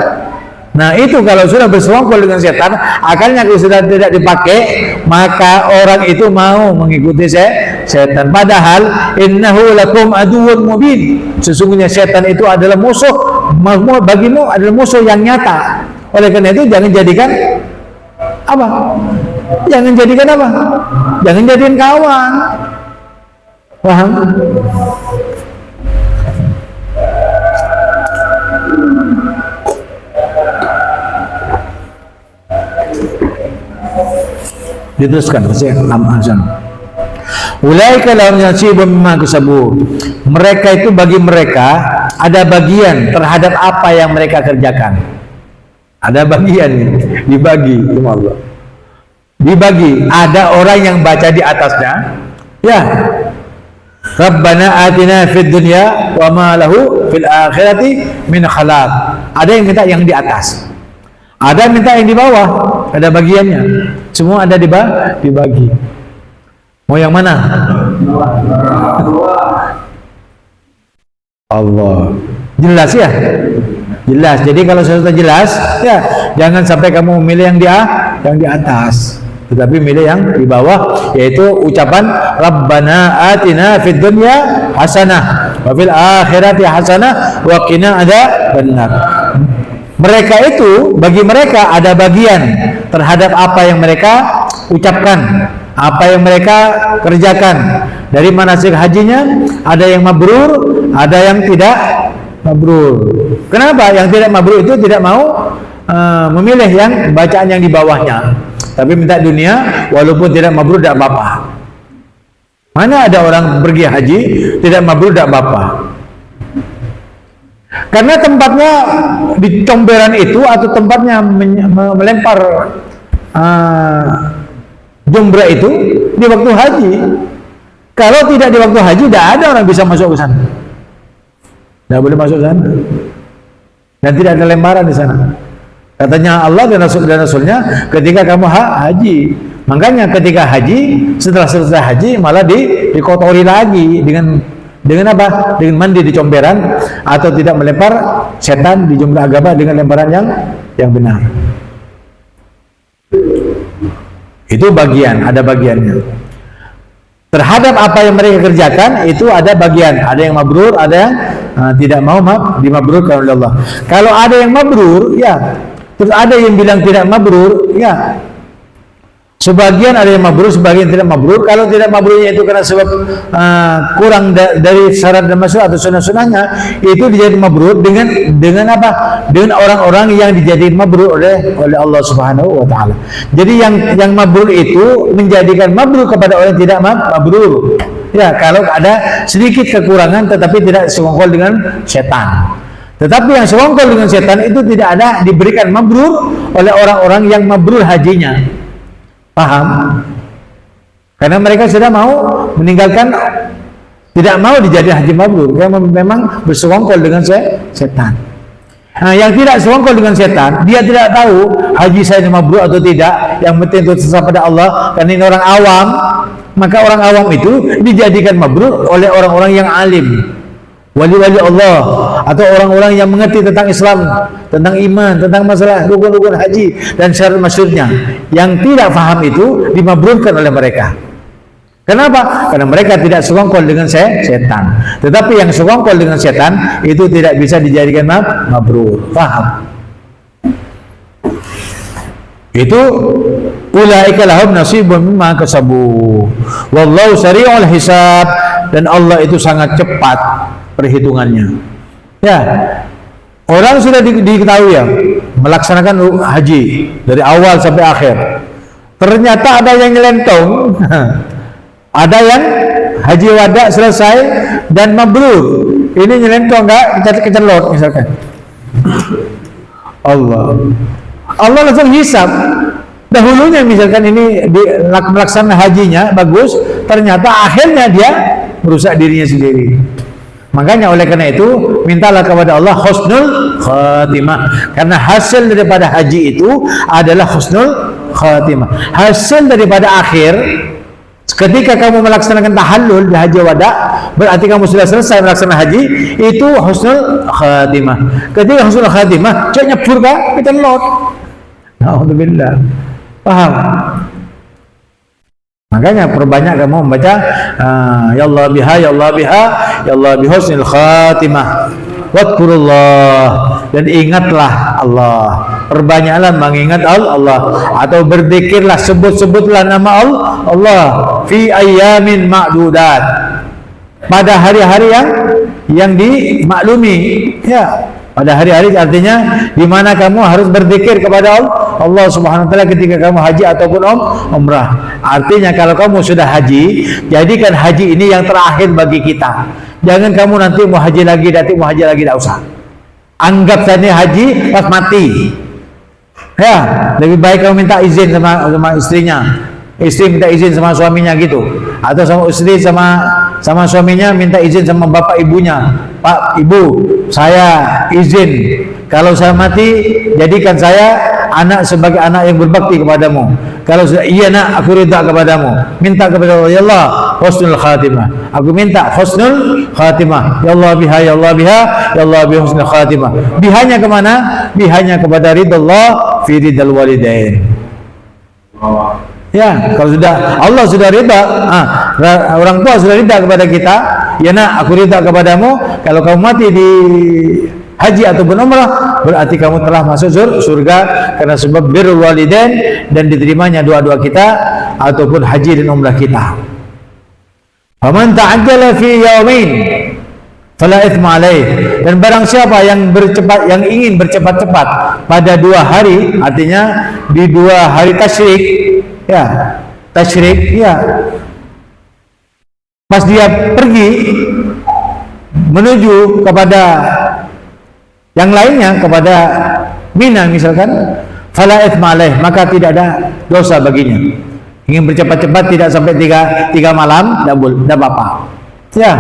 Nah, itu kalau sudah bersekongkol dengan setan, akalnya kalau sudah tidak dipakai, maka orang itu mau mengikuti setan. Padahal innahu lakum aduwwun mubin. Sesungguhnya setan itu adalah musuh bagimu, adalah musuh yang nyata. Oleh karena itu jangan jadikan apa? Jangan jadikan apa? Jangan jadikan kawan. Paham? Diteruskan ulaika lahum nasibun mimma kasabu. Mereka itu bagi mereka ada bagian terhadap apa yang mereka kerjakan. Ada bagian dibagi sama Allah. Dibagi, ada orang yang baca di atasnya, ya. Rabbana atina fid dunya wa ma lahu fil akhirati min khalaq. Ada yang minta yang di atas. Ada minta yang di bawah, ada bagiannya. Semua ada dibagi. Mau yang mana? Allah. Jelas ya? Jelas. Jadi kalau sudah jelas, ya jangan sampai kamu memilih yang di atas, tetapi milih yang di bawah, yaitu ucapan Rabbana atina fid dunya hasanah wa fil akhirati hasanah wa qina adzabannar. Mereka itu, bagi mereka ada bagian terhadap apa yang mereka ucapkan, apa yang mereka kerjakan. Dari manasik hajinya, ada yang mabrur, ada yang tidak mabrur. Kenapa? Yang tidak mabrur itu tidak mau memilih yang bacaan yang di bawahnya, tapi minta dunia, walaupun tidak mabrur tidak apa-apa. Mana ada orang pergi haji tidak mabrur tidak apa-apa? Karena tempatnya di comberan itu atau tempatnya melempar jumrah itu di waktu haji. Kalau tidak di waktu haji, tidak ada orang bisa masuk ke sana. Tidak boleh masuk sana. Dan tidak ada lemparan di sana. Katanya Allah dan Rasulnya, ketika kamu haji, makanya ketika haji, setelah selesai haji malah dikotori lagi dengan apa? Dengan mandi di comberan atau tidak melempar setan di jumlah agama dengan lemparan yang benar. Itu bagian, ada bagiannya. Terhadap apa yang mereka kerjakan itu ada bagian, ada yang mabrur, ada yang tidak mau dimabrurkan oleh Allah. Kalau ada yang mabrur, ya. Terus ada yang bilang tidak mabrur, ya. Sebagian ada yang mabrur, sebagian tidak mabrur. Kalau tidak mabrurnya itu karena sebab kurang dari syarat dan maksud atau sunnah-sunnahnya, itu dijadikan mabrur dengan apa? Dengan orang-orang yang dijadikan mabrur oleh Allah Subhanahu wa taala. Jadi yang mabrur itu menjadikan mabrur kepada orang yang tidak mabrur. Ya, kalau ada sedikit kekurangan tetapi tidak sekongkol dengan setan. Tetapi yang sekongkol dengan setan itu tidak ada diberikan mabrur oleh orang-orang yang mabrur hajinya. Paham? Karena mereka sudah mau meninggalkan, tidak mau dijadikan haji mabrur, karena memang bersekongkol dengan setan. Nah, yang tidak sekongkol dengan setan, dia tidak tahu haji saya mabrur atau tidak. Yang penting itu sesat pada Allah. Karena ini orang awam, Maka orang awam itu dijadikan mabrur oleh orang-orang yang alim, wali-wali Allah, atau orang-orang yang mengerti tentang Islam, tentang iman, tentang masalah rukun-rukun haji dan syarat masyhurnya. Yang tidak faham itu dimabrurkan oleh mereka. Kenapa? Karena mereka tidak sekongkol dengan setan. Tetapi yang sekongkol dengan setan itu tidak bisa dijadikan mabrur. Faham? Itu ulaika lahum nasibun mimma kasabu. Wallahu sari'ul hisab, dan Allah itu sangat cepat perhitungannya. Ya. Orang sudah diketahui ya melaksanakan haji dari awal sampai akhir. Ternyata ada yang nyelentong. Ada yang haji wada selesai dan mabrur. Ini nyelentong enggak, kita kecelot misalkan. Allah langsung hisab. Dahulunya misalkan ini melaksanakan hajinya bagus, ternyata akhirnya dia merusak dirinya sendiri. Makanya oleh karena itu mintalah kepada Allah husnul khatimah, karena hasil daripada haji itu adalah husnul khatimah. Hasil daripada akhir, ketika kamu melaksanakan tahallul di haji wada, berarti kamu sudah selesai melaksanakan haji, itu husnul khatimah. Ketika husnul khatimah, cek nyebur kah? Kita lot. Alhamdulillah. Paham? Makanya perbanyak kamu membaca ya Allah biha, ya Allah biha, ya Allah bihusnil khatimah. Wadkurullah, dan ingatlah Allah. Perbanyaklah mengingat Allah, atau berzikirlah, sebut-sebutlah nama Allah fi ayyamin ma'dudat, pada hari-hari yang dimaklumi. Ya, pada hari-hari artinya di mana kamu harus berzikir kepada Allah Subhanahu wa taala ketika kamu haji ataupun umrah. Artinya kalau kamu sudah haji, jadikan haji ini yang terakhir bagi kita. Jangan kamu nanti mau haji lagi, tidak usah. Anggap saja haji pas mati. Ya, lebih baik kamu minta izin sama istrinya. Istri minta izin sama suaminya gitu. Atau sama istri sama suaminya minta izin sama bapak ibunya. Pak, ibu, saya izin kalau saya mati, jadikan saya anak sebagai anak yang berbakti kepadamu. Kalau sudah iya nak, aku ridha kepadamu. Minta kepada Allah, ya Allah husnul khatimah. Aku minta husnul khatimah. Ya Allah biha, ya Allah biha, ya Allah bi husnul khatimah. Bihanya kemana? Bihanya kepada ridha Allah fi ridal walidain. Ya, kalau sudah Allah sudah ridha, orang tua sudah ridha kepada kita, ya nak, aku ridha kepadamu. Kalau kamu mati di haji ataupun umrah, berarti kamu telah masuk surga karena sebab birrul walidain, dan diterimanya doa-doa kita ataupun haji dan umrah kita. Faman ta'ajjala fi yaumin fala itsma alaih, dan barang siapa yang ingin bercepat-cepat pada 2 hari, artinya di 2 hari tasyrik, pas dia pergi menuju kepada yang lainnya, kepada Mina misalkan, fala itsma alaih, maka tidak ada dosa baginya. Ingin bercepat-cepat tidak sampai 3 malam, tidak apa-apa. Ya,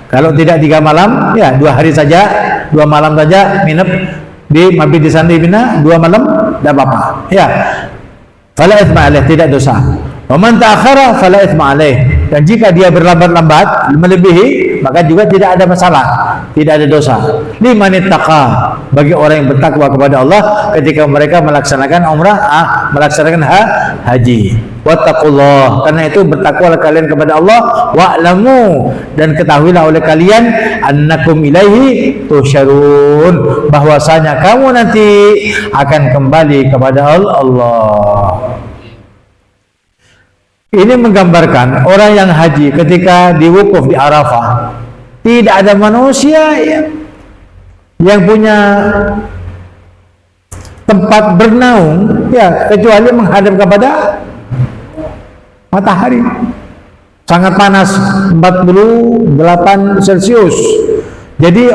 kalau tidak 3 malam, ya 2 hari saja, 2 malam saja nginep mampir di sana di Mina 2 malam, tidak apa-apa. Ya, fala itsma alaih, tidak dosa. Wa man ta'akhkhara fala itsma alaih, dan jika dia berlambat-lambat melebihi, maka juga tidak ada masalah, tidak ada dosa. Liman ittaqa, bagi orang yang bertakwa kepada Allah ketika mereka melaksanakan umrah, melaksanakan haji. Wattaqullah, karena itu bertakwalah kalian kepada Allah. Wa'lamu, dan ketahuilah oleh kalian, annakum ilaihi tusyarun, bahwasanya kamu nanti akan kembali kepada Allah. Ini menggambarkan orang yang haji ketika diwukuf di Arafah, tidak ada manusia yang punya tempat bernaung, ya, kecuali menghadap kepada matahari. Sangat panas, 48 Celcius. Jadi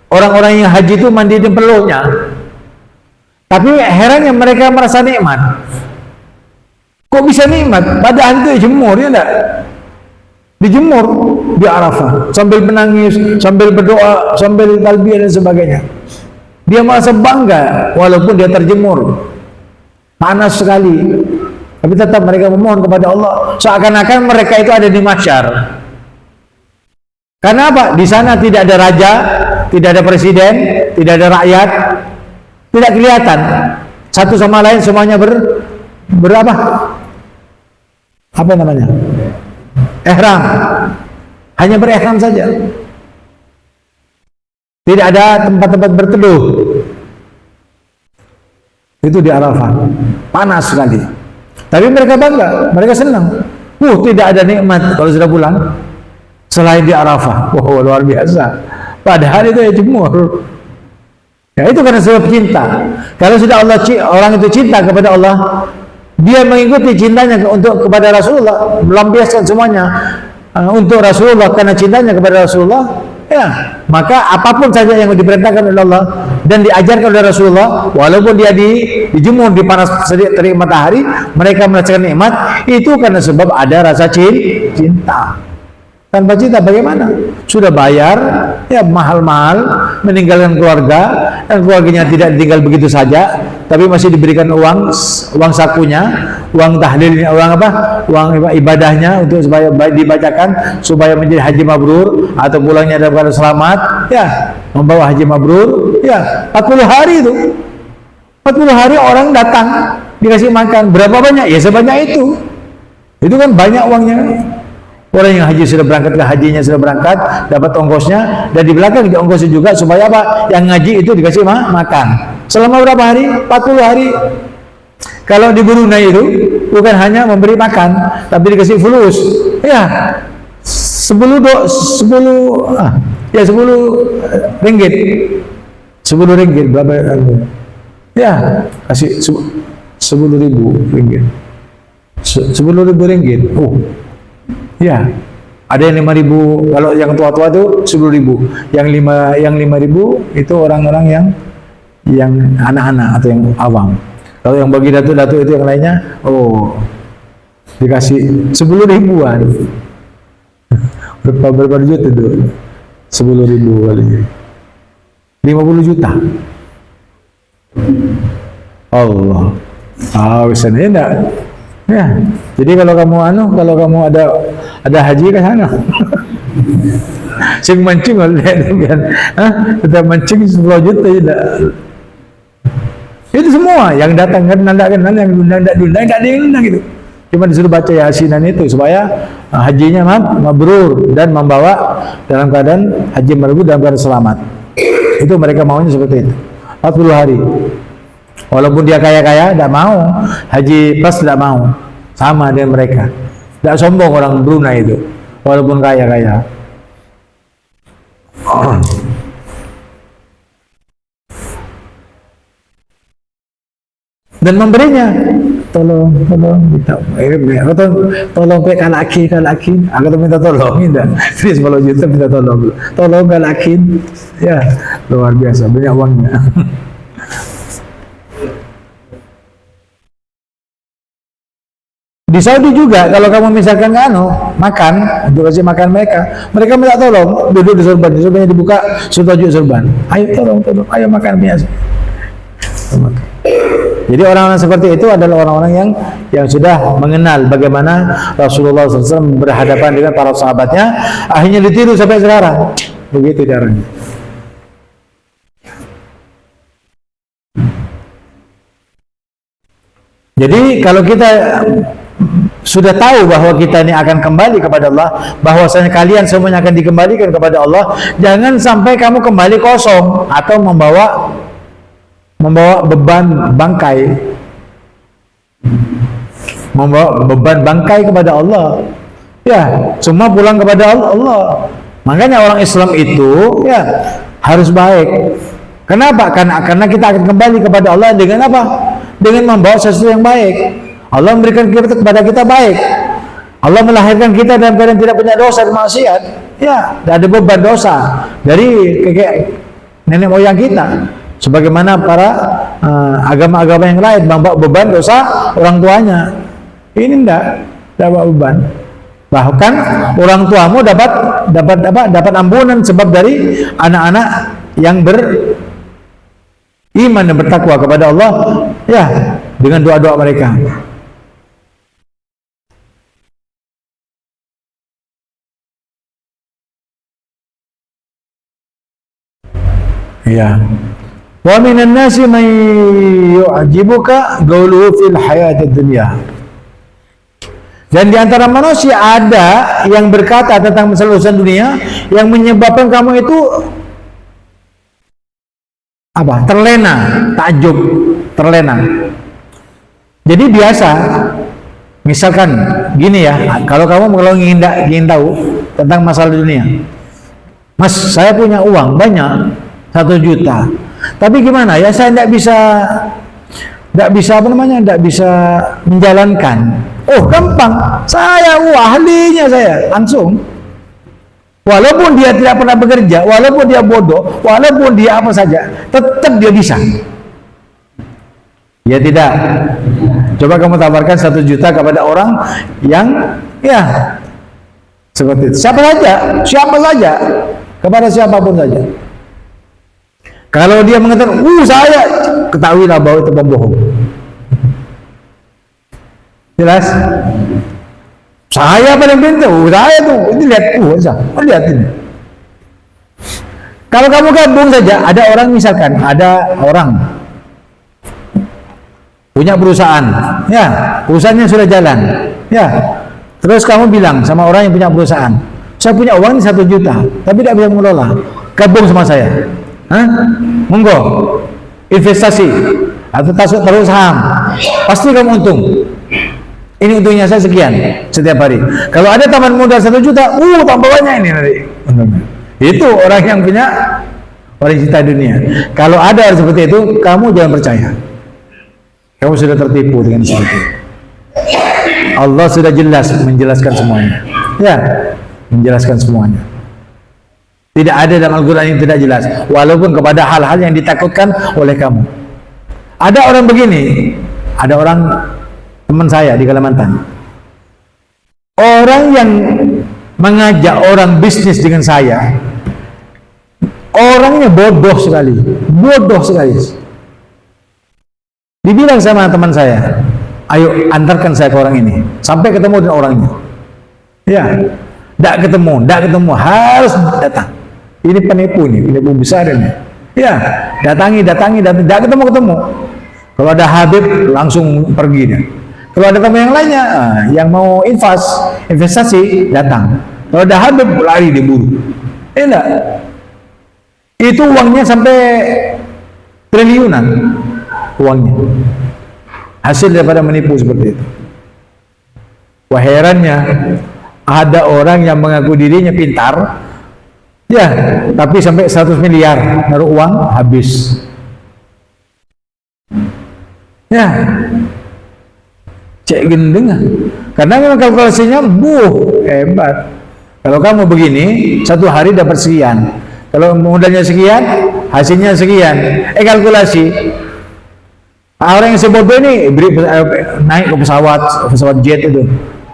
orang-orang yang haji itu mandi di peluknya. Tapi herannya mereka merasa nikmat. Kok bisa nikmat? Padahal itu jemur, ya enggak? Dijemur di Arafah sambil menangis, sambil berdoa, sambil talbiyah dan sebagainya. Dia merasa bangga walaupun dia terjemur. Panas sekali. Tapi tetap mereka memohon kepada Allah seakan-akan mereka itu ada di mahsyar. Karena apa? Di sana tidak ada raja, tidak ada presiden, tidak ada rakyat, tidak kelihatan. Satu sama lain semuanya berapa? Apa namanya? Ihram. Hanya berihram saja. Tidak ada tempat-tempat berteduh. Itu di Arafah. Panas sekali. Tapi mereka bangga, mereka senang. Tidak ada nikmat kalau sudah pulang selain di Arafah. Wow, luar biasa. Padahal itu ya jemur. Ya, itu karena sebab cinta. Kalau sudah orang itu cinta kepada Allah, dia mengikuti cintanya kepada Rasulullah, melampiaskan semuanya untuk Rasulullah karena cintanya kepada Rasulullah. Ya, maka apapun saja yang diperintahkan oleh Allah dan diajarkan oleh Rasulullah, walaupun dia dijemur di panas terik matahari, mereka merasakan nikmat itu karena sebab ada rasa cinta. Tanpa cinta bagaimana? Sudah bayar ya mahal-mahal, meninggalkan keluarga, dan keluarganya tidak ditinggal begitu saja, tapi masih diberikan uang sakunya, uang tahlilnya, uang ibadahnya untuk supaya dibacakan supaya menjadi haji mabrur atau pulangnya dalam keadaan selamat, ya, membawa haji mabrur, ya, 40 hari itu. 40 hari orang datang dikasih makan, berapa banyak? Ya sebanyak itu. Itu kan banyak uangnya. Orang yang haji sudah berangkat ke hajinya sudah berangkat, dapat ongkosnya, dan di belakang diongkosi juga supaya apa? Yang ngaji itu dikasih makan. Selama berapa hari? 40 hari. Kalau di Brunei itu bukan hanya memberi makan, tapi dikasih fulus. Ya, 10 ringgit. 10 ringgit berapa? Ya, kasih 10.000 ringgit. 10.000 ringgit. Oh. Ya, ada yang 5.000, kalau yang tua-tua itu 10.000, yang 5.000 itu orang-orang yang anak-anak atau yang awam. Kalau yang bagi datu-datu itu yang lainnya, dikasih 10.000-an. Berapa juta itu? 10.000 kali 50 juta. Allah. Misalnya enggak. Ya, jadi kalau kamu ada haji ke sana. Sing mancing kan, kita mancing 10 juta tidak. Itu semua yang datang kan kenal, yang diundang enggak diundang gitu. Cuma disuruh baca Yasinan itu supaya hajinya mabrur dan membawa dalam keadaan haji mabrur dalam keadaan selamat. Itu mereka maunya seperti itu. 40 hari. Walaupun dia kaya-kaya, tidak mau. Haji plus tidak mau. Sama dengan mereka. Tidak sombong orang Brunei itu. Walaupun kaya-kaya. Dan memberinya. Tolong kalaki. Aku tuh minta tolong. Tidak. 10 juta minta tolong. Tolong kalaki. Ya, luar biasa. Banyak uangnya. Di Saudi juga kalau kamu misalkan makan untuk kasih makan mereka minta tolong duduk di sorbannya dibuka sudah tajuk sorban. Ayo tolong, ayo makan biasa. Jadi orang-orang seperti itu adalah orang-orang yang sudah mengenal bagaimana Rasulullah SAW berhadapan dengan para sahabatnya, akhirnya ditiru sampai sekarang. Begitu caranya. Jadi kalau kita sudah tahu bahwa kita ini akan kembali kepada Allah, bahwasanya kalian semuanya akan dikembalikan kepada Allah, jangan sampai kamu kembali kosong atau membawa beban bangkai kepada Allah. Ya, semua pulang kepada Allah. Makanya orang Islam itu ya harus baik. Kenapa? Karena kita akan kembali kepada Allah dengan apa? Dengan membawa sesuatu yang baik. Allah memberikan kepada kita baik. Allah melahirkan kita dalam keadaan tidak punya dosa dan maksiat. Ya, tidak ada beban dosa dari kakek nenek moyang kita. Sebagaimana para agama-agama yang lain membawa beban dosa orang tuanya. Ini tidak bawa beban. Bahkan orang tuamu dapat ampunan sebab dari anak-anak yang beriman dan bertakwa kepada Allah, ya, dengan doa-doa mereka. Ya. Wa minan nasi man yu'jibuka qawluhu fil hayatid dunya. Dan di antara manusia ada yang berkata tentang masalah urusan dunia yang menyebabkan kamu itu apa? Terlena, takjub, terlena. Jadi biasa, misalkan gini ya, kalau ingin tahu tentang masalah dunia, Mas, saya punya uang banyak, 1 juta. Tapi gimana ya, saya tidak bisa menjalankan. Oh, gampang. Saya ahlinya, saya langsung. Walaupun dia tidak pernah bekerja, walaupun dia bodoh, walaupun dia apa saja, tetap dia bisa. Ya tidak. Coba kamu tawarkan 1 juta kepada orang yang ya seperti itu. Siapa saja, kepada siapapun saja. Kalau dia mengatakan, saya, ketahuilah bahwa itu pembohong. Jelas? Saya paling pintar, saya tuh, ini lihat ini. Kalau kamu gabung saja, ada orang punya perusahaan, ya, perusahaannya sudah jalan, ya. Terus kamu bilang sama orang yang punya perusahaan, saya punya uang ini 1 juta, tapi tidak bisa mengelola. Gabung sama saya, monggo, investasi atau taruh saham, pasti kamu untung. Ini untungnya saya sekian setiap hari. Kalau ada taman modal 1 juta, tambah banyak ini nanti untungnya. Itu orang yang punya cita dunia. Kalau ada seperti itu, kamu jangan percaya. Kamu sudah tertipu dengan seperti itu. Allah sudah jelas menjelaskan semuanya. Ya, menjelaskan semuanya. Tidak ada dalam Al-Quran yang tidak jelas. Walaupun kepada hal-hal yang ditakutkan oleh kamu. Ada orang begini, ada orang teman saya di Kalimantan. Orang yang mengajak orang bisnis dengan saya, orangnya bodoh sekali. Dibilang sama teman saya, ayo antarkan saya ke orang ini, sampai ketemu dengan orangnya. Ya, tidak ketemu, harus datang. Ini penipu besar ini. Ya, datangi, tidak ketemu. Kalau ada Habib langsung pergi dia. Kalau ada teman yang lainnya, yang mau investasi datang. Kalau ada Habib lari diburu. Enggak. Itu uangnya sampai triliunan uangnya. Hasil daripada menipu seperti itu. Wah, herannya ada orang yang mengaku dirinya pintar, ya, tapi sampai 100 miliar naruh uang habis. Ya, cek gendeng. Karena memang kalkulasinya hebat. Kalau kamu begini, 1 hari dapat sekian. Kalau modalnya sekian, hasilnya sekian. Kalkulasi. Orang yang sebodoh ini naik ke pesawat jet itu.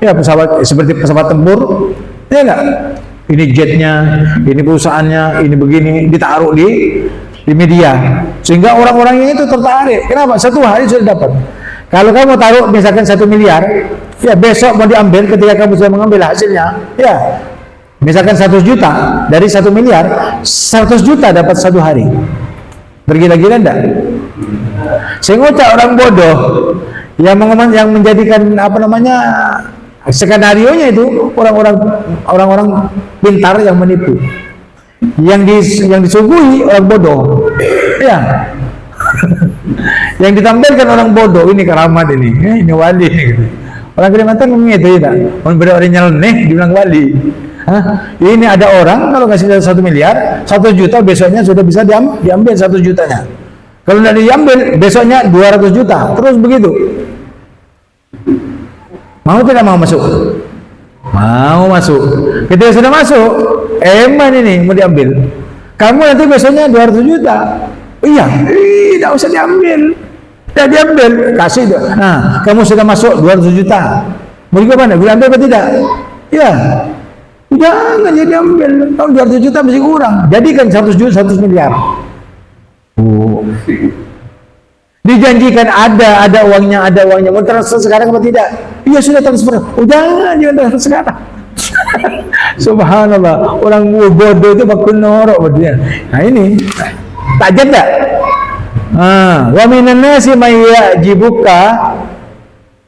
Ya, pesawat seperti pesawat tempur. Ya enggak? Ini jetnya, ini perusahaannya, ini begini, ditaruh di media. Sehingga orang-orangnya itu tertarik. Kenapa? 1 hari sudah dapat. Kalau kamu taruh misalkan 1 miliar, ya besok mau diambil ketika kamu sudah mengambil hasilnya, ya misalkan 100 juta dari 1 miliar, 100 juta dapat 1 hari. Bergila-gila enggak? Sehingga orang bodoh yang menjadikan skenario-nya itu orang-orang pintar yang menipu. Yang disuguhi orang bodoh. Ya. Yang ditampilkan orang bodoh, ini keramat ini wali gitu. Orang Kalimantan ngomong itu ya, orang nyeleneh dibilang wali. Ini ada orang kalau kasih 1 miliar, 1 juta besoknya sudah bisa diambil 1 jutanya. Kalau tidak diambil besoknya 200 juta, terus begitu. Mau tidak mau masuk? Mau masuk. Ketika sudah masuk, ini mau diambil. Kamu nanti besoknya 200 juta. Iya, tidak usah diambil. Tidak diambil, kasih. Nah, kamu sudah masuk 200 juta. Mau gimana? Diambil atau tidak? Ya. Jangan jadi ambil. Kalau 200 juta masih kurang. Jadikan 100 juta, 100 miliar. Dijanjikan ada uangnya. Mau transfer sekarang atau tidak? Iya, sudah transfer. Jangan transfer sekarang. Subhanallah, orang bodoh itu bakal norok dia. Nah ini Takjub tak? Wa minan nasi may ya'jibuka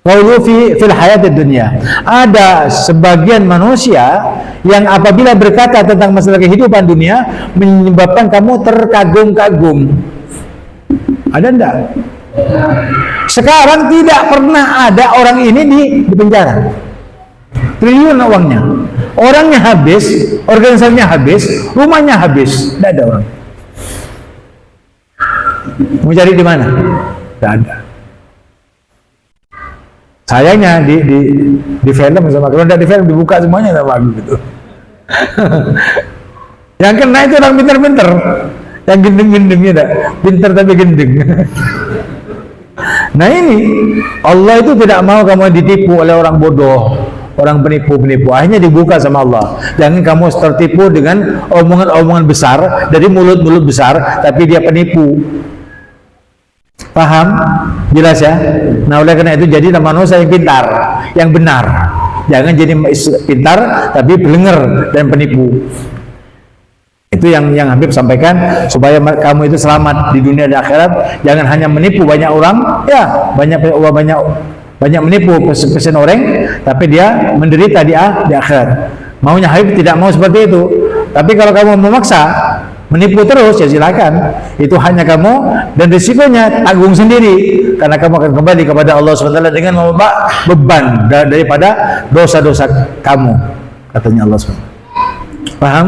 qawlu fil hayatid dunya. Ada sebagian manusia yang apabila berkata tentang masalah kehidupan dunia menyebabkan kamu terkagum-kagum. Ada enggak? Sekarang tidak pernah ada orang ini di penjara. Triliun uangnya. Orangnya habis, organisasinya habis, rumahnya habis, tidak ada orang. Mau cari di mana? Tidak ada. Sayangnya di film sama, kalau tidak di film dibuka semuanya sama aku gitu. Yang kena itu orang pintar-pintar, yang gendeng-gendengnya tidak pintar tapi gendeng. Nah ini Allah itu tidak mau kamu ditipu oleh orang bodoh, orang penipu-penipu. Akhirnya dibuka sama Allah. Jangan kamu tertipu dengan omongan-omongan besar dari mulut-mulut besar, tapi dia penipu. Paham? Jelas ya? Nah oleh karena itu jadilah manusia yang pintar, yang benar. Jangan jadi pintar tapi belenger dan penipu. Itu yang Habib sampaikan supaya kamu itu selamat di dunia dan akhirat. Jangan hanya menipu banyak orang, ya banyak menipu pesen orang, tapi dia menderita di akhirat. Maunya Habib tidak mau seperti itu. Tapi kalau kamu memaksa menipu terus, ya silakan. Itu hanya kamu dan risikonya tanggung sendiri, karena kamu akan kembali kepada Allah SWT dengan membawa beban daripada dosa-dosa kamu, katanya Allah SWT. Paham?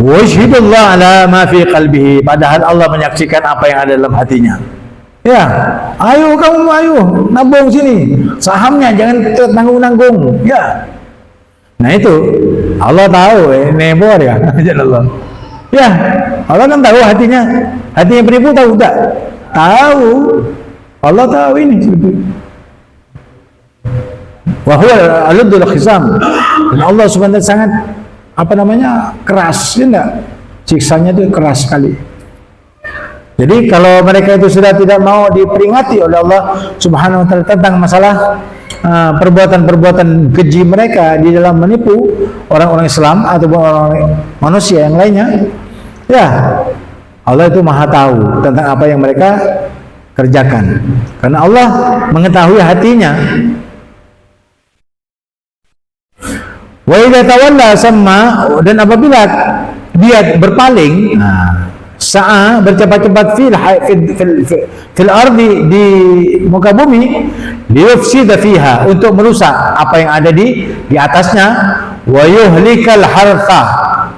Wajhidullah ala ma fi qalbihi, padahal Allah menyaksikan apa yang ada dalam hatinya. Ya, ayo nabung sini, sahamnya jangan tanggung-tanggung. Ya, nah itu Allah tahu, nebor ya, Allah. Ya, Allah kan tahu hatinya penipu tahu tak? Tahu, Allah tahu ini. Wa huwa aladul khisam, dan Allah subhanahu sangat keras, ya enggak? Siksanya itu keras sekali. Jadi kalau mereka itu sudah tidak mau diperingati oleh Allah Subhanahu wa taala tentang masalah perbuatan-perbuatan keji mereka di dalam menipu orang-orang Islam atau orang manusia yang lainnya, ya Allah itu Maha tahu tentang apa yang mereka kerjakan. Karena Allah mengetahui hatinya. Wa idza tawalla sama, dan apabila dia berpaling, sa'a bercepat-cepat fil ardi, di muka bumi, liyufsida fiha, untuk merusak apa yang ada di atasnya, wa yuhlikal hartha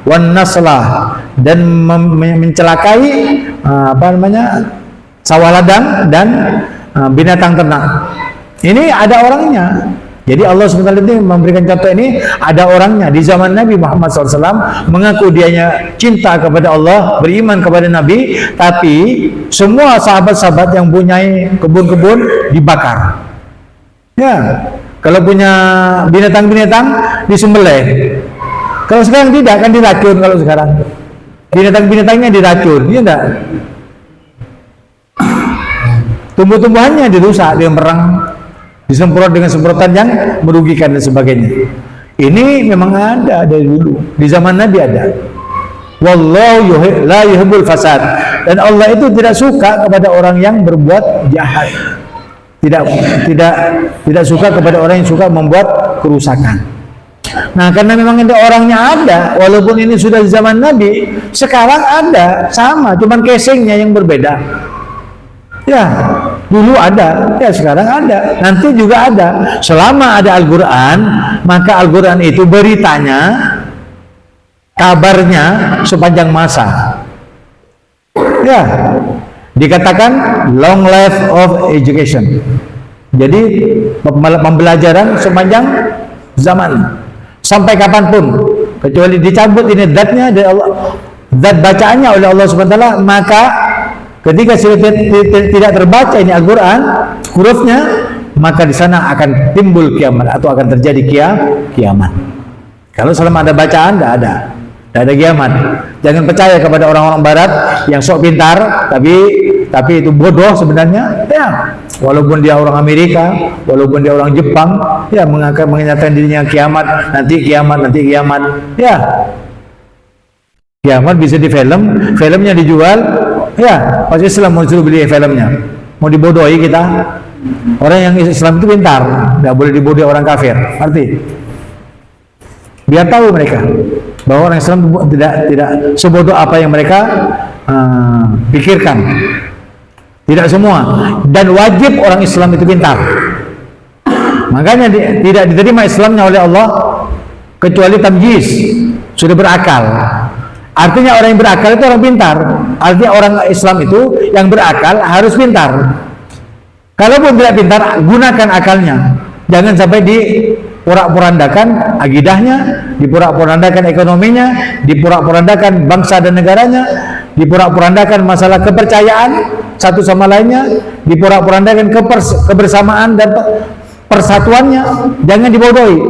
wan nasla, dan mencelakai sawah ladang dan binatang ternak. Ini ada orangnya. Jadi Allah SWT memberikan contoh ini, ada orangnya di zaman Nabi Muhammad SAW mengaku dianya cinta kepada Allah, beriman kepada Nabi, tapi semua sahabat-sahabat yang punya kebun-kebun dibakar. Ya, kalau punya binatang-binatang disembelih. Kalau sekarang tidak, kan diracun. Kalau sekarang binatang-binatangnya diracun, ya enggak? Tumbuh-tumbuhannya dirusak dengan perang, disemprot dengan semprotan yang merugikan dan sebagainya. Ini memang ada dari dulu, di zaman Nabi ada. Wallahu la yuhibbul fasad, dan Allah itu tidak suka kepada orang yang berbuat jahat. Tidak suka kepada orang yang suka membuat kerusakan. Nah, karena memang itu orangnya ada, walaupun ini sudah di zaman Nabi, sekarang ada sama, cuman casingnya yang berbeda. Ya, dulu ada, ya sekarang ada, nanti juga ada. Selama ada Al-Quran, maka Al-Quran itu beritanya, kabarnya sepanjang masa. Ya, dikatakan long life of education. Jadi pembelajaran sepanjang zaman, sampai kapanpun, kecuali dicabut ini zatnya dari Allah, zat bacaannya oleh Allah SWT, maka ketika sudah tidak terbaca ini Al-Quran, hurufnya, maka di sana akan timbul kiamat atau akan terjadi kiamat. Kalau selama ada bacaan, tidak ada kiamat. Jangan percaya kepada orang-orang Barat yang sok pintar, tapi itu bodoh sebenarnya. Ya, walaupun dia orang Amerika, walaupun dia orang Jepang, ya menyatakan dirinya kiamat, nanti kiamat, ya. Kiamat bisa di filmnya dijual, ya. Pasti Islam mau suruh beli filmnya, mau dibodohi kita. Orang yang Islam itu pintar, tidak boleh dibodohi orang kafir, arti. Biar tahu mereka bahwa orang Islam tidak sebodoh apa yang mereka pikirkan. Tidak semua, dan wajib orang Islam itu pintar. Makanya tidak diterima Islamnya oleh Allah kecuali tamyiz, sudah berakal. Artinya orang yang berakal itu orang pintar. Artinya orang Islam itu yang berakal harus pintar. Kalaupun tidak pintar, gunakan akalnya. Jangan sampai diporak-porandakan akidahnya, diporak-porandakan ekonominya, diporak-porandakan bangsa dan negaranya, diporak-porandakan masalah kepercayaan satu sama lainnya, diporak-porandakan kebersamaan dan persatuannya. Jangan dibodohi.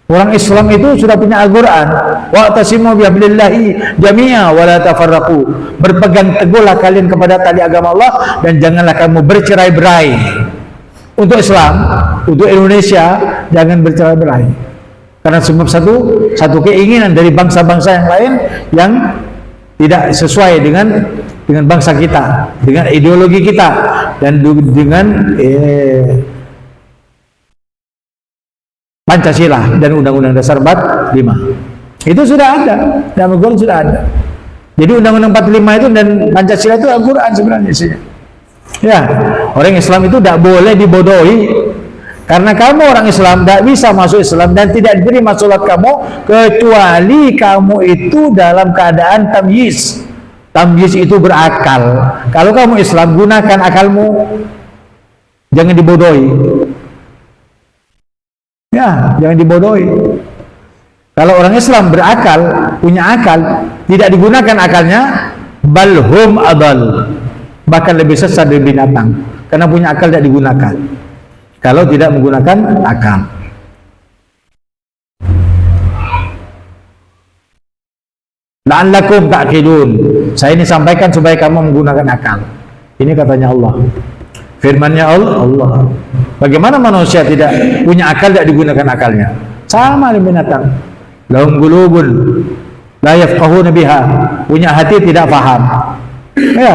Orang Islam itu sudah punya Al-Quran, wa'tasimu bihablillahi jami'a wa la tafarraqu. Berpegang teguhlah kalian kepada tali agama Allah dan janganlah kamu bercerai-berai. Untuk Islam, untuk Indonesia, jangan bercerai-berai. Karena sebab satu keinginan dari bangsa-bangsa yang lain yang tidak sesuai dengan bangsa kita, dengan ideologi kita, dan dengan Pancasila dan Undang-Undang Dasar 45. Itu sudah ada, dalam Al-Quran sudah ada. Jadi Undang-Undang 45 itu dan Pancasila itu Al-Quran sebenarnya isinya. Ya, orang Islam itu tidak boleh dibodohi. Karena kamu orang Islam tidak bisa masuk Islam dan tidak diterima sholat kamu kecuali kamu itu dalam keadaan tamyiz. Tamyiz itu berakal. Kalau kamu Islam, gunakan akalmu, jangan dibodohi. Ya, jangan dibodohi. Kalau orang Islam berakal, punya akal, tidak digunakan akalnya, balhum adal, bahkan lebih sesat dari binatang, karena punya akal tidak digunakan. Kalau tidak menggunakan akal. La'allakum ta'qilun. Saya ini sampaikan supaya kamu menggunakan akal. Ini katanya Allah. Firman-Nya Allah. Bagaimana manusia tidak punya akal, tidak digunakan akalnya? Sama dengan binatang. Lahum qulubun la yafqahuna biha. Punya hati tidak paham. Ya,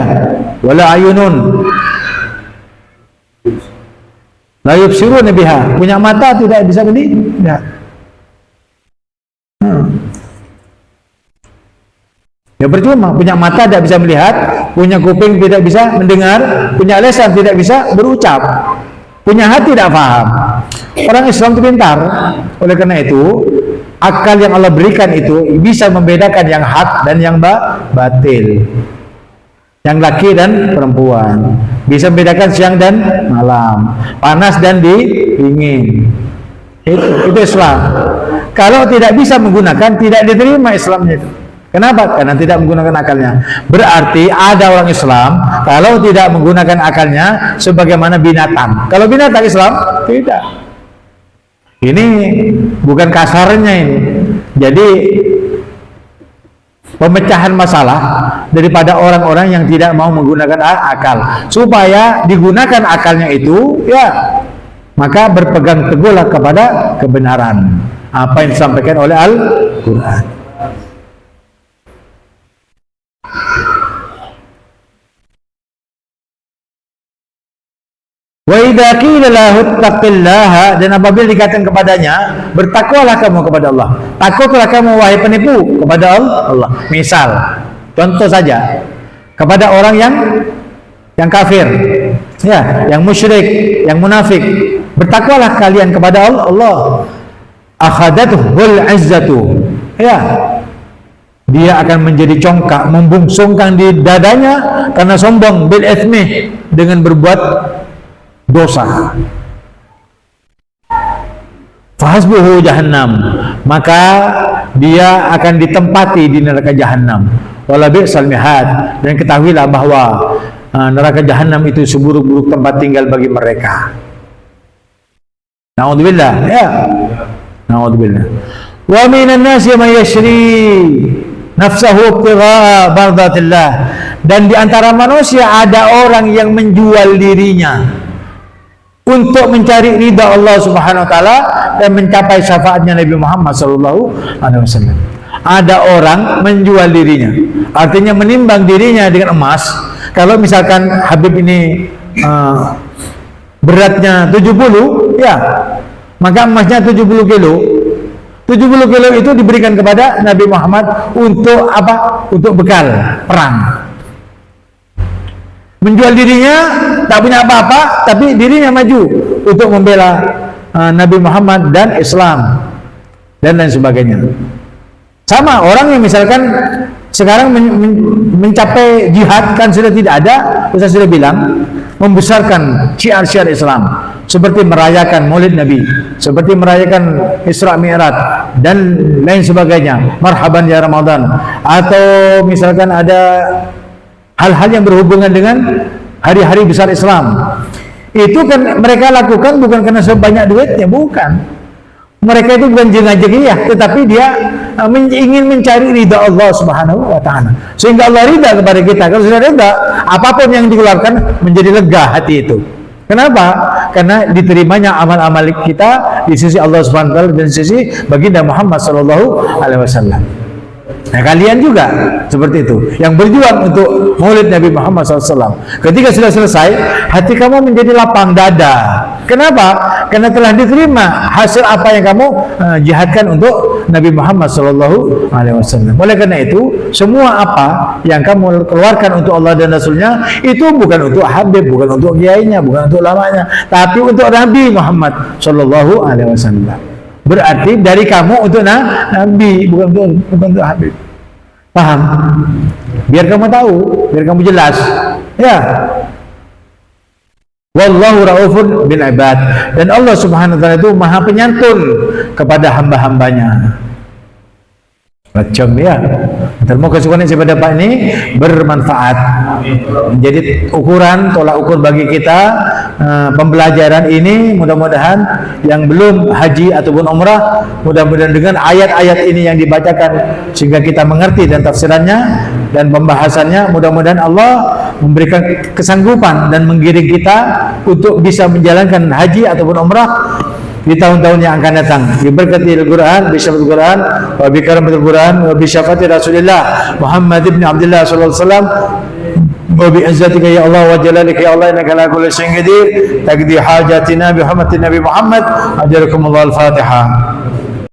wala ayunun la yubsiruna biha. Punya mata tidak bisa melihat. Ya percuma, punya mata tidak bisa melihat, punya kuping tidak bisa mendengar, punya lisan tidak bisa berucap, punya hati tidak paham. Orang Islam itu pintar. Oleh karena itu, akal yang Allah berikan itu bisa membedakan yang hak dan yang batil, yang laki dan perempuan, bisa membedakan siang dan malam, panas dan dingin. Itu Islam. Kalau tidak bisa menggunakan, tidak diterima Islamnya itu. Kenapa? Karena tidak menggunakan akalnya. Berarti ada orang Islam kalau tidak menggunakan akalnya sebagaimana binatang. Kalau binatang Islam tidak. Ini bukan kasarnya ini. Jadi pemecahan masalah daripada orang-orang yang tidak mau menggunakan akal. Supaya digunakan akalnya itu, ya, maka berpegang teguhlah kepada kebenaran. Apa yang disampaikan oleh Al-Quran. Wa idza qila lahu taqillaha, dan apabila dikatakan kepadanya bertakwalah kamu kepada Allah, takutlah kamu wahai penipu kepada Allah. Misal, contoh saja kepada orang yang kafir, ya, yang musyrik, yang munafik, bertakwalah kalian kepada Allah. Akhadathul izzatu, ya, dia akan menjadi congkak, membungsungkan di dadanya karena sombong, bil itsmi, dengan berbuat dosa. Fahasbuhu jahannam, maka dia akan ditempati di neraka jahannam. Wala bi'sal mihad, dan ketahuilah bahwa neraka jahannam itu seburuk-buruk tempat tinggal bagi mereka. Na'udzubillah, ya. Na'udzubillah. Wa minan nasi man yashri nafsahu ibtigha'a mardatillah, dan di antara manusia ada orang yang menjual dirinya untuk mencari ridha Allah Subhanahu wa taala dan mencapai syafaatnya Nabi Muhammad sallallahu alaihi wasallam. Ada orang menjual dirinya, artinya menimbang dirinya dengan emas. Kalau misalkan Habib ini beratnya 70, ya, maka emasnya 70 kilo. 70 kilo itu diberikan kepada Nabi Muhammad untuk apa? Untuk bekal perang. Menjual dirinya, tak punya apa-apa, tapi dirinya maju untuk membela Nabi Muhammad dan Islam dan lain sebagainya. Sama orang yang misalkan sekarang mencapai jihad, kan sudah tidak ada, Ustaz sudah bilang, membesarkan syiar-syiar Islam seperti merayakan Maulid Nabi, seperti merayakan Isra Mi'raj dan lain sebagainya, marhaban ya Ramadan, atau misalkan ada hal-hal yang berhubungan dengan hari-hari besar Islam. Itu kan mereka lakukan bukan karena sebanyak duitnya, bukan. Mereka itu bukan jengah-jengiyah, tetapi dia ingin mencari ridha Allah Subhanahu wa taala. Sehingga Allah ridha kepada kita. Kalau sudah ridha, apapun yang dikeluarkan menjadi lega hati itu. Kenapa? Karena diterimanya amal-amal kita di sisi Allah Subhanahu wa taala dan di sisi baginda Muhammad sallallahu alaihi wasallam. Nah, kalian juga seperti itu, yang berjuang untuk Maulid Nabi Muhammad SAW. Ketika sudah selesai, hati kamu menjadi lapang dada. Kenapa? Karena telah diterima hasil apa yang kamu jihadkan untuk Nabi Muhammad SAW. Oleh karena itu, semua apa yang kamu keluarkan untuk Allah dan Rasulnya itu bukan untuk Habib, bukan untuk kiainya, bukan untuk lamanya, tapi untuk Nabi Muhammad SAW. Berarti dari kamu untuk Nabi, bukan untuk Habib. Paham? Biar kamu tahu, biar kamu jelas. Ya. Wallahu raufun bil ibad. Dan Allah Subhanahu wa taala itu Maha Penyantun kepada hamba-hambanya. Macam ya. Semoga kesukaan saya dapat ini bermanfaat. Menjadi ukuran, tolak ukur bagi kita pembelajaran ini. Mudah-mudahan yang belum haji ataupun umrah, mudah-mudahan dengan ayat-ayat ini yang dibacakan sehingga kita mengerti dan tafsirannya dan pembahasannya, mudah-mudahan Allah memberikan kesanggupan dan menggiring kita untuk bisa menjalankan haji ataupun umrah di tahun-tahun yang akan datang. Diberkati Al-Quran, bisyafatil Quran, wa bi karamatil Quran, wa bi syafati Rasulillah Muhammad ibn Abdullah sallallahu alaihi wasallam, wa bi izzatika ya Allah wa jalalika ya Allah innaka ala kulli syai'in qadir, taqdi hajatina bi hurmati Nabi Muhammad. Ajarakumullah. Al-Fatihah.